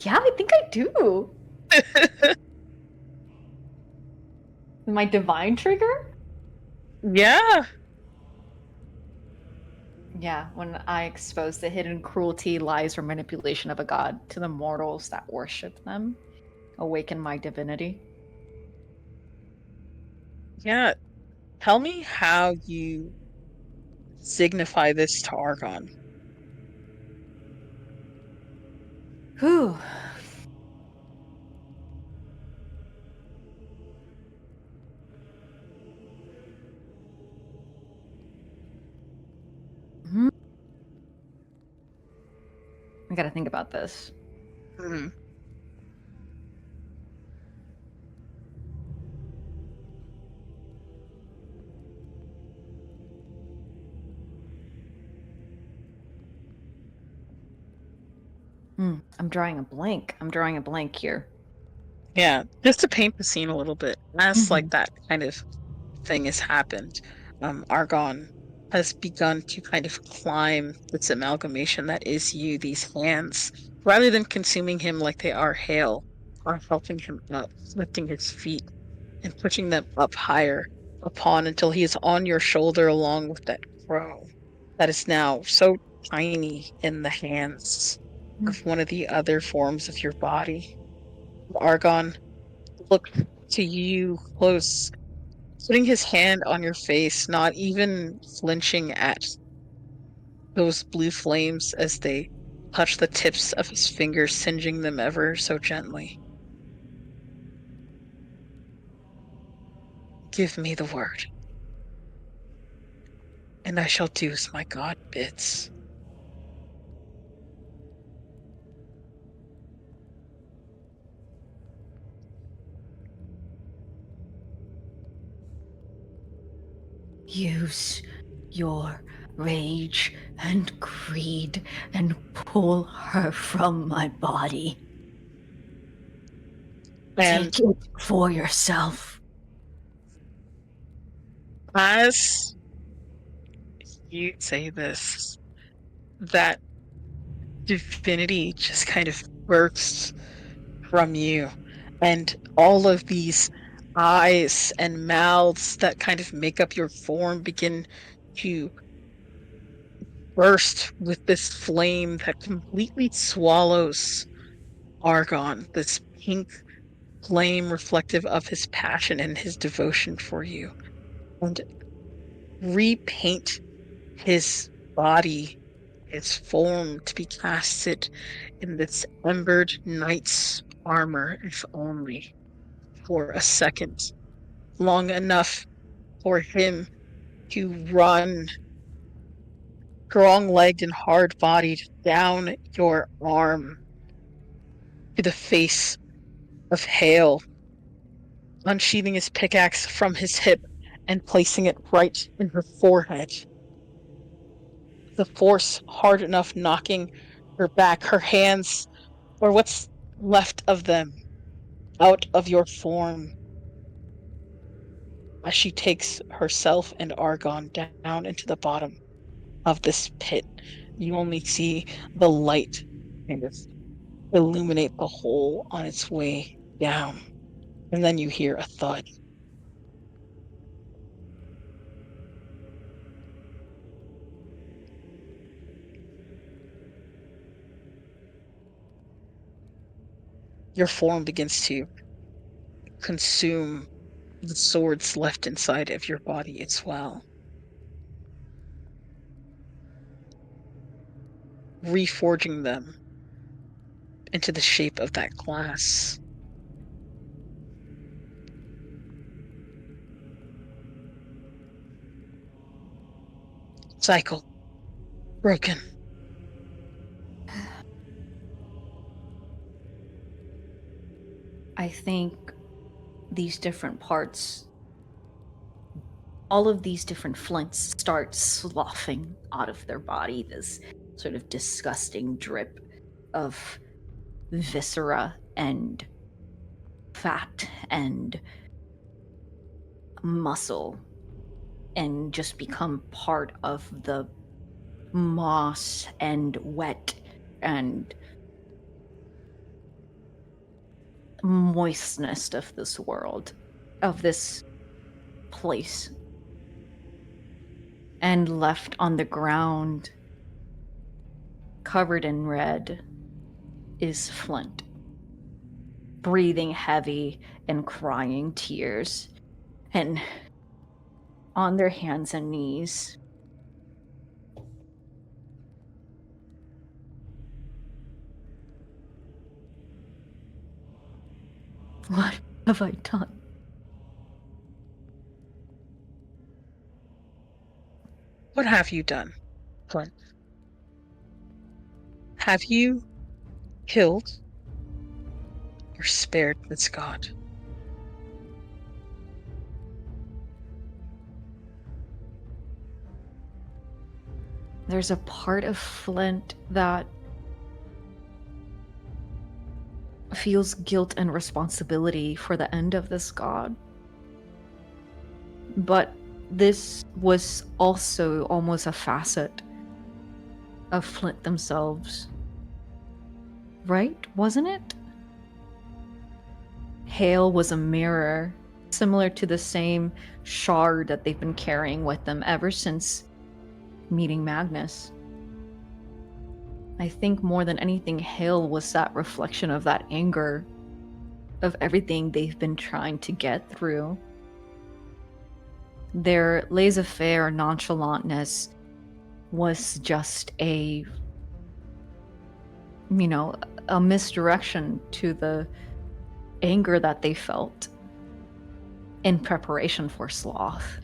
Yeah, I think I do. My divine trigger? Yeah. Yeah, when I expose the hidden cruelty, lies, or manipulation of a god to the mortals that worship them, awaken my divinity. Yeah. Tell me how you signify this to Argon. Whew. Hmm. I gotta think about this. Hmm. I'm drawing a blank. I'm drawing a blank here. Yeah, just to paint the scene a little bit, as like Mhm. that kind of thing has happened, Argon has begun to kind of climb this amalgamation that is you, these hands, rather than consuming him like they are Hale, are helping him up, lifting his feet and pushing them up higher upon until he is on your shoulder along with that crow that is now so tiny in the hands Mm. of one of the other forms of your body. Argon looked to you close, putting his hand on your face, not even flinching at those blue flames as they touch the tips of his fingers, singeing them ever so gently. Give me the word, and I shall do as my God bids. Use your rage and greed and pull her from my body. And Take it for yourself. as you say this, that divinity just kind of bursts from you, and all of these eyes and mouths that kind of make up your form begin to burst with this flame that completely swallows Argon, this pink flame reflective of his passion and his devotion for you, and repaint his body, his form to be casted in this embered night armor, if only for a second, long enough for him to run strong-legged and hard-bodied down your arm to the face of Hale, unsheathing his pickaxe from his hip and placing it right in her forehead. The force hard enough knocking her back, her hands, or what's left of them, out of your form as she takes herself and Argon down into the bottom of this pit. You only see the light kind of illuminate the hole on its way down. And then you hear a thud. Your form begins to consume the swords left inside of your body as well, reforging them into the shape of that glass. Cycle broken. I think these different parts, all of these different flints start sloughing out of their body, this sort of disgusting drip of viscera and fat and muscle, and just become part of the moss and wet and moistness of this world, of this place. And left on the ground, covered in red, is Flint, breathing heavy and crying tears, and on their hands and knees. What have I done? What have you done, Flint? Have you killed or spared this god? There's a part of Flint that feels guilt and responsibility for the end of this god. But this was also almost a facet of Flint themselves. Right? Wasn't it? Hale was a mirror, similar to the same shard that they've been carrying with them ever since meeting Magnus. I think more than anything, Hale was that reflection of that anger, of everything they've been trying to get through. Their laissez-faire nonchalantness was just a misdirection to the anger that they felt in preparation for sloth.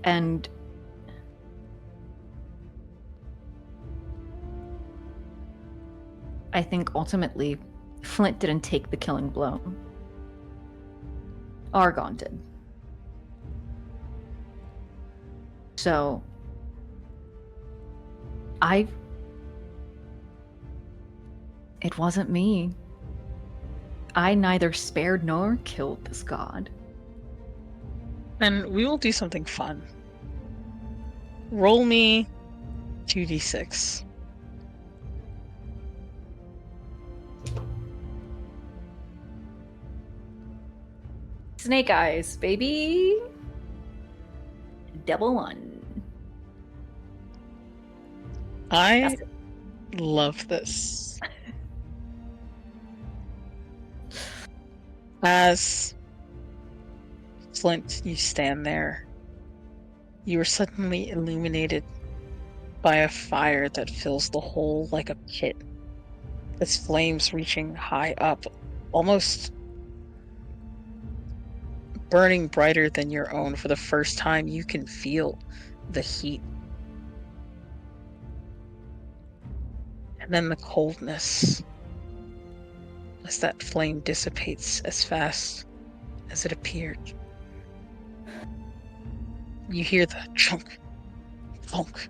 And I think ultimately Flint didn't take the killing blow. Argon did. So it wasn't me. I neither spared nor killed this god. And we will do something fun. Roll me 2d6. Snake eyes, baby. Double one. I love this. As Flint, you stand there. You are suddenly illuminated by a fire that fills the hole like a pit, its flames reaching high up, almost burning brighter than your own. For the first time, you can feel the heat. And then the coldness as that flame dissipates as fast as it appeared. You hear the chunk, funk,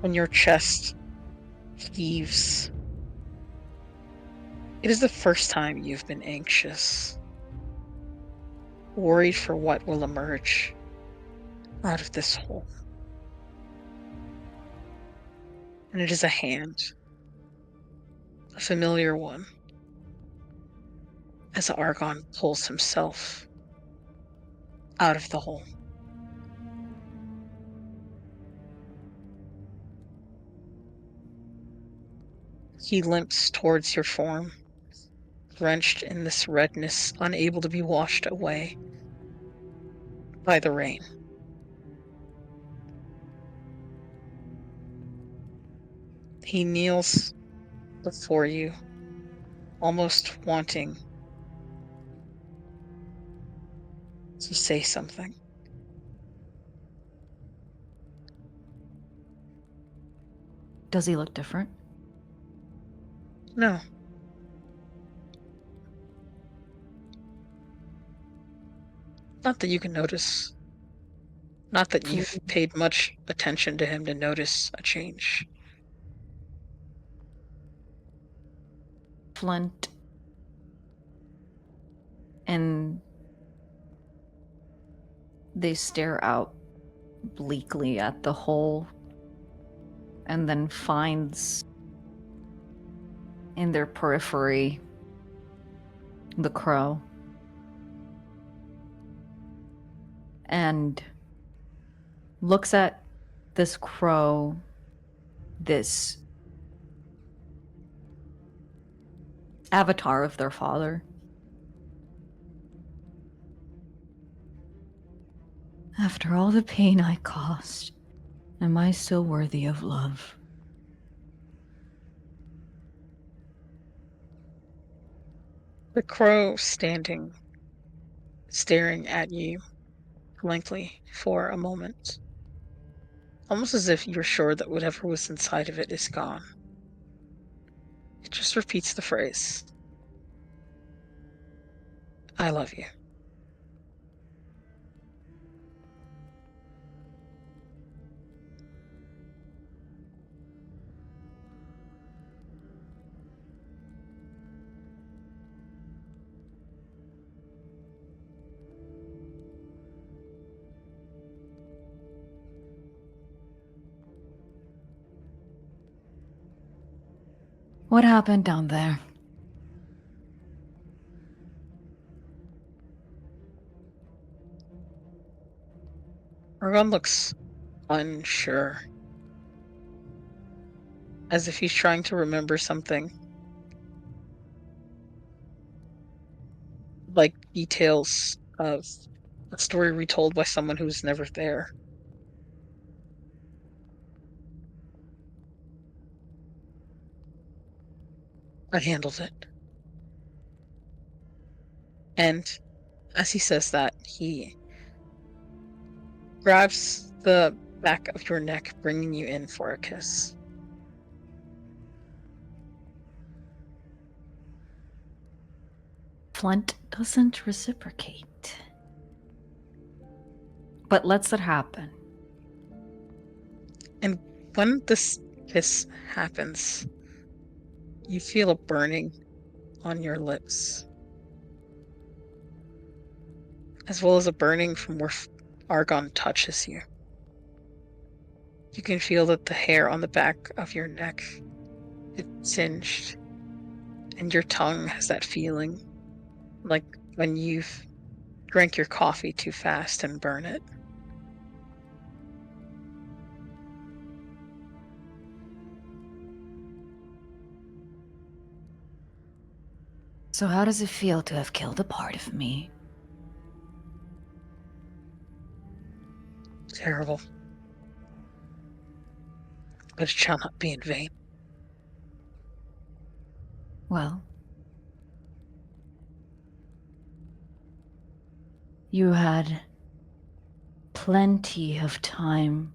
and your chest heaves. It is the first time you've been anxious, worried for what will emerge out of this hole. And it is a hand, a familiar one, as Argon pulls himself out of the hole. He limps towards your form, drenched in this redness, unable to be washed away by the rain. He kneels before you, almost wanting to say something. Does he look different? No. Not that you can notice. Not that you've paid much attention to him to notice a change. Flint and they stare out bleakly at the hole and then finds in their periphery the crow and looks at this crow, this avatar of their father. After all the pain I caused, am I still worthy of love? The crow standing, staring at you blankly for a moment, almost as if you're sure that whatever was inside of it is gone. It just repeats the phrase, I love you. What happened down there? Argon looks unsure, as if he's trying to remember something, like details of a story retold by someone who was never there. I handled it. And as he says that, he grabs the back of your neck, bringing you in for a kiss. Flint doesn't reciprocate. But lets it happen. And when this kiss happens, you feel a burning on your lips, as well as a burning from where Argon touches you. You can feel that the hair on the back of your neck is singed, and your tongue has that feeling like when you've drank your coffee too fast and burn it. So how does it feel to have killed a part of me? To terrible, but it shall not be in vain. Well, you had plenty of time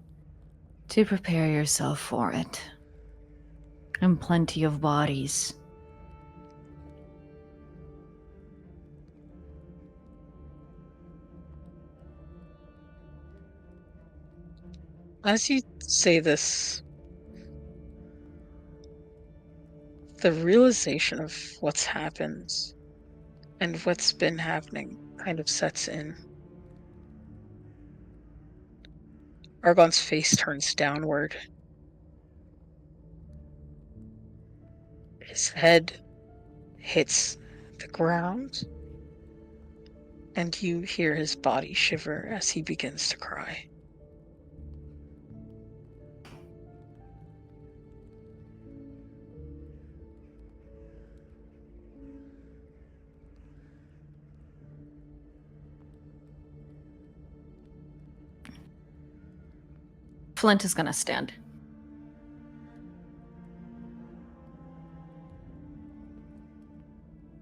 to prepare yourself for it, and plenty of bodies. As you say this, the realization of what's happened and what's been happening kind of sets in. Argon's face turns downward. His head hits the ground, and you hear his body shiver as he begins to cry. Flint is gonna stand.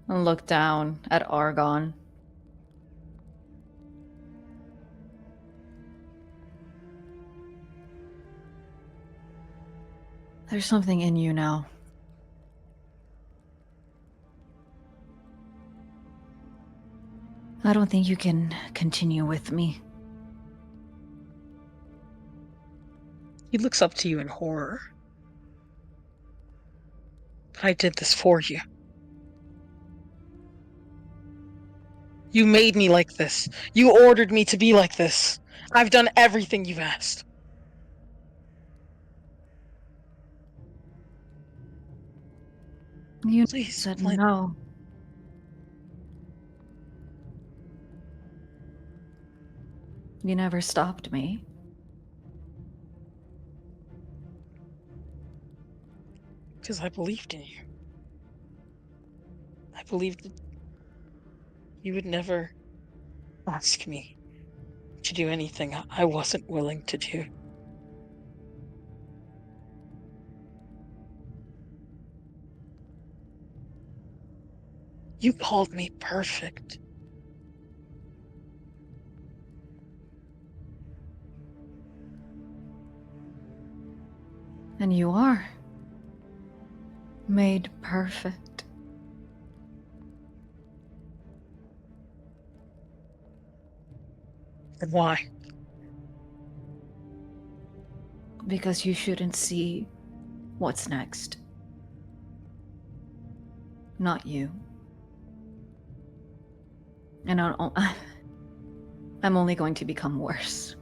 And look down at Argon. There's something in you now. I don't think you can continue with me. He looks up to you in horror. But I did this for you. You made me like this. You ordered me to be like this. I've done everything you've asked. You Please, said Flint. no. You never stopped me. Because I believed in you. I believed that you would never ask me to do anything I wasn't willing to do. You called me perfect. And you are. Made perfect. And why? Because you shouldn't see what's next. Not you. And I'm only going to become worse.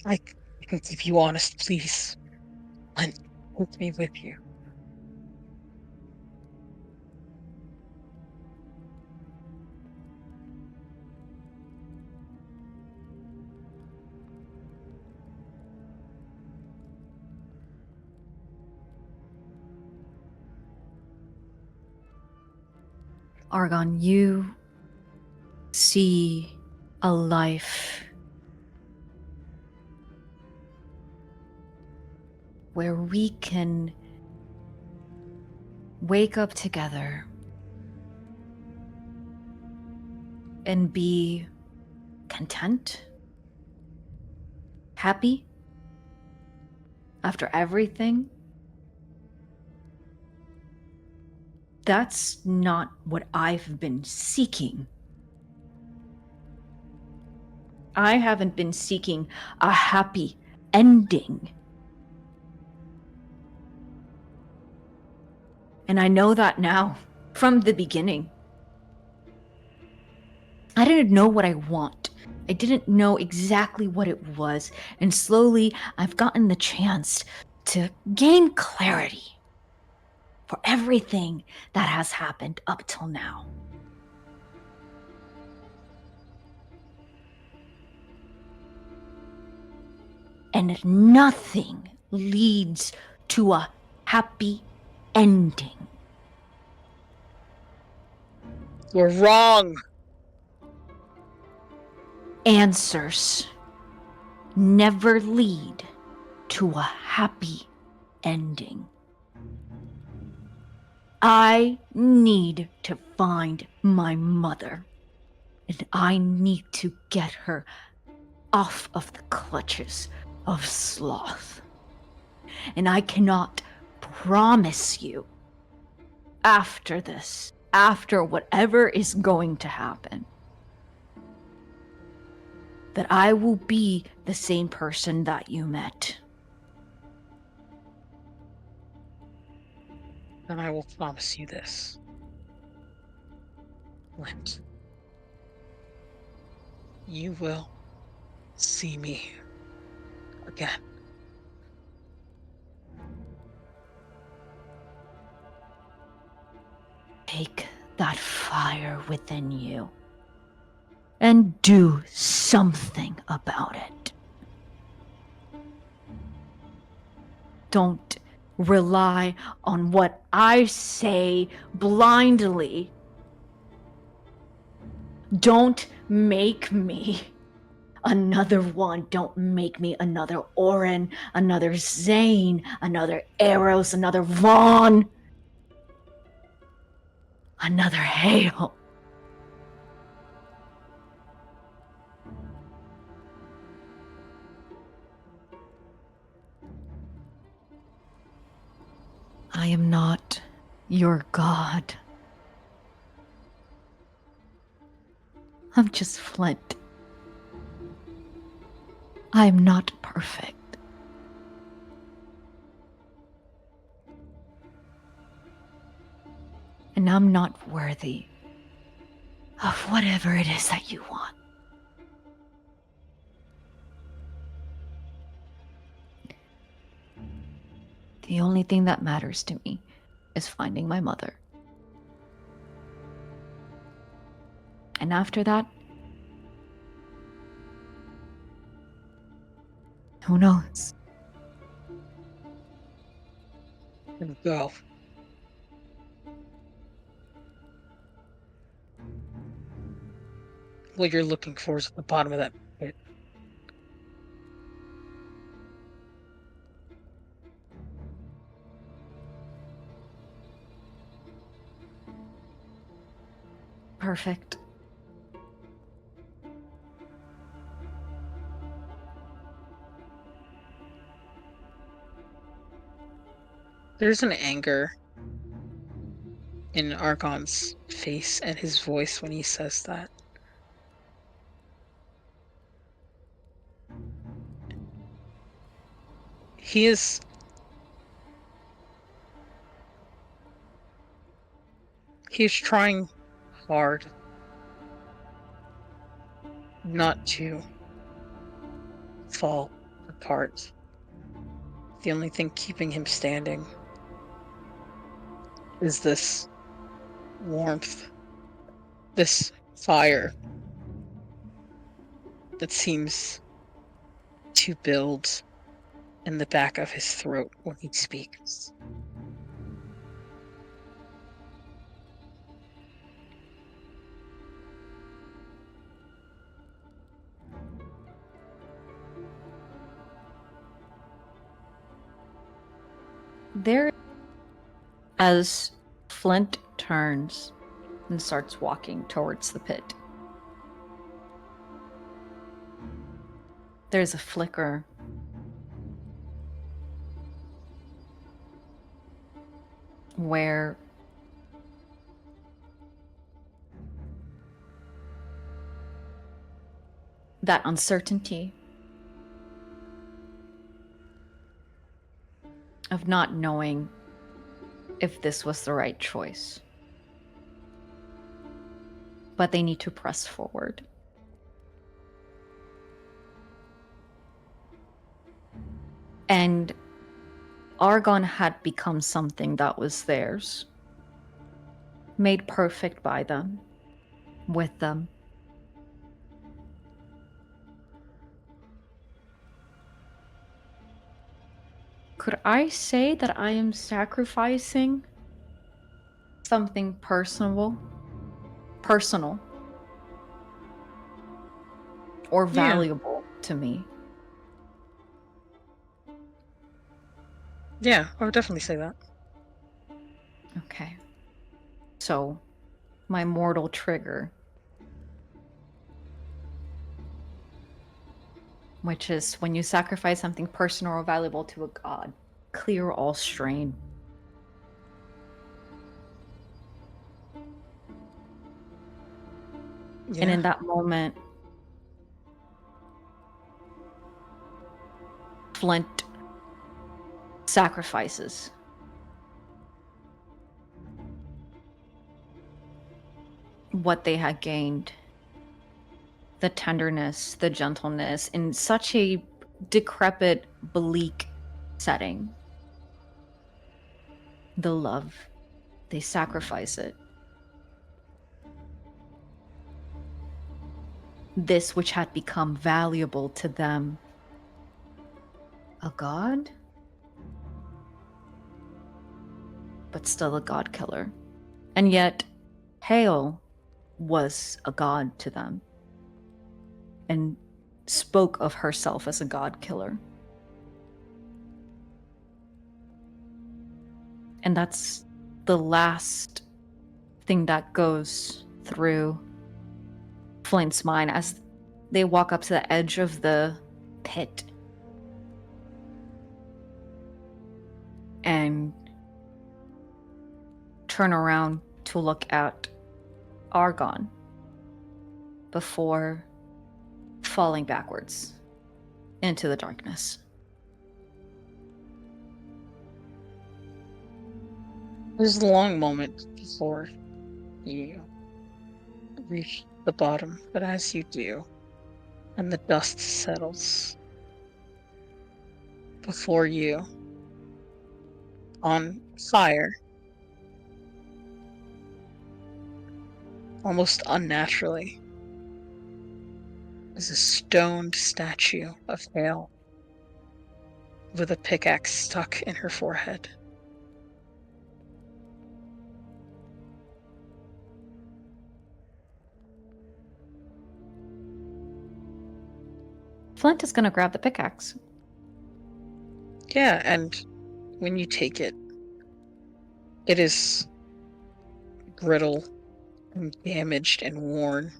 I can keep you honest, please. Flint, take me with you. Argon, you see a life where we can wake up together and be content, happy after everything. That's not what I've been seeking. I haven't been seeking a happy ending. And I know that now, from the beginning. I didn't know what I want. I didn't know exactly what it was. And slowly, I've gotten the chance to gain clarity for everything that has happened up till now. And nothing leads to a happy ending. You're wrong. Answers never lead to a happy ending. I need to find my mother, and I need to get her off of the clutches of sloth. And I cannot promise you after this, after whatever is going to happen, that I will be the same person that you met. Then I will promise you this. Flint, you will see me again. Take that fire within you and do something about it. Don't rely on what I say blindly. Don't make me another one. Don't make me another Oren, another Zane, another Eros, another Vaughn, another Hale. I am not your god. I'm just Flint. I am not perfect. And I'm not worthy of whatever it is that you want. The only thing that matters to me is finding my mother. And after that, who knows? And go. What you're looking for is at the bottom of that pit. Perfect. There's an anger in Argon's face and his voice when he says that. He is trying hard not to fall apart. The only thing keeping him standing is this warmth, this fire that seems to build in the back of his throat when he speaks. There, as Flint turns and starts walking towards the pit, there's a flicker where that uncertainty of not knowing if this was the right choice. But they need to press forward. And Argon had become something that was theirs, made perfect by them, with them. Could I say that I am sacrificing something personal personal or Yeah, valuable to me. yeah, I would definitely say that. Okay. So, my mortal trigger, which is when you sacrifice something personal or valuable to a god, clear all strain. And Yeah, in that moment, Flint sacrifices what they had gained, the tenderness, the gentleness, in such a decrepit, bleak setting. The love, they sacrifice it. This which had become valuable to them. A god? But still a god killer. And yet, Hale was a god to them and spoke of herself as a god killer. And that's the last thing that goes through Flint's mind as they walk up to the edge of the pit and turn around to look at Argon before falling backwards into the darkness. there's a long moment before you reach the bottom, but as you do, and the dust settles before you on fire, almost unnaturally, is a stoned statue of Hale with a pickaxe stuck in her forehead. Flint is going to grab the pickaxe. Yeah, and when you take it, it is brittle and damaged and worn.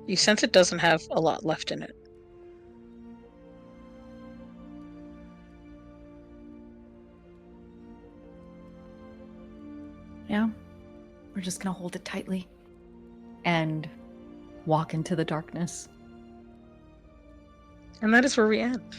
You sense it doesn't have a lot left in it. Yeah. We're just going to hold it tightly and walk into the darkness. And that is where we end.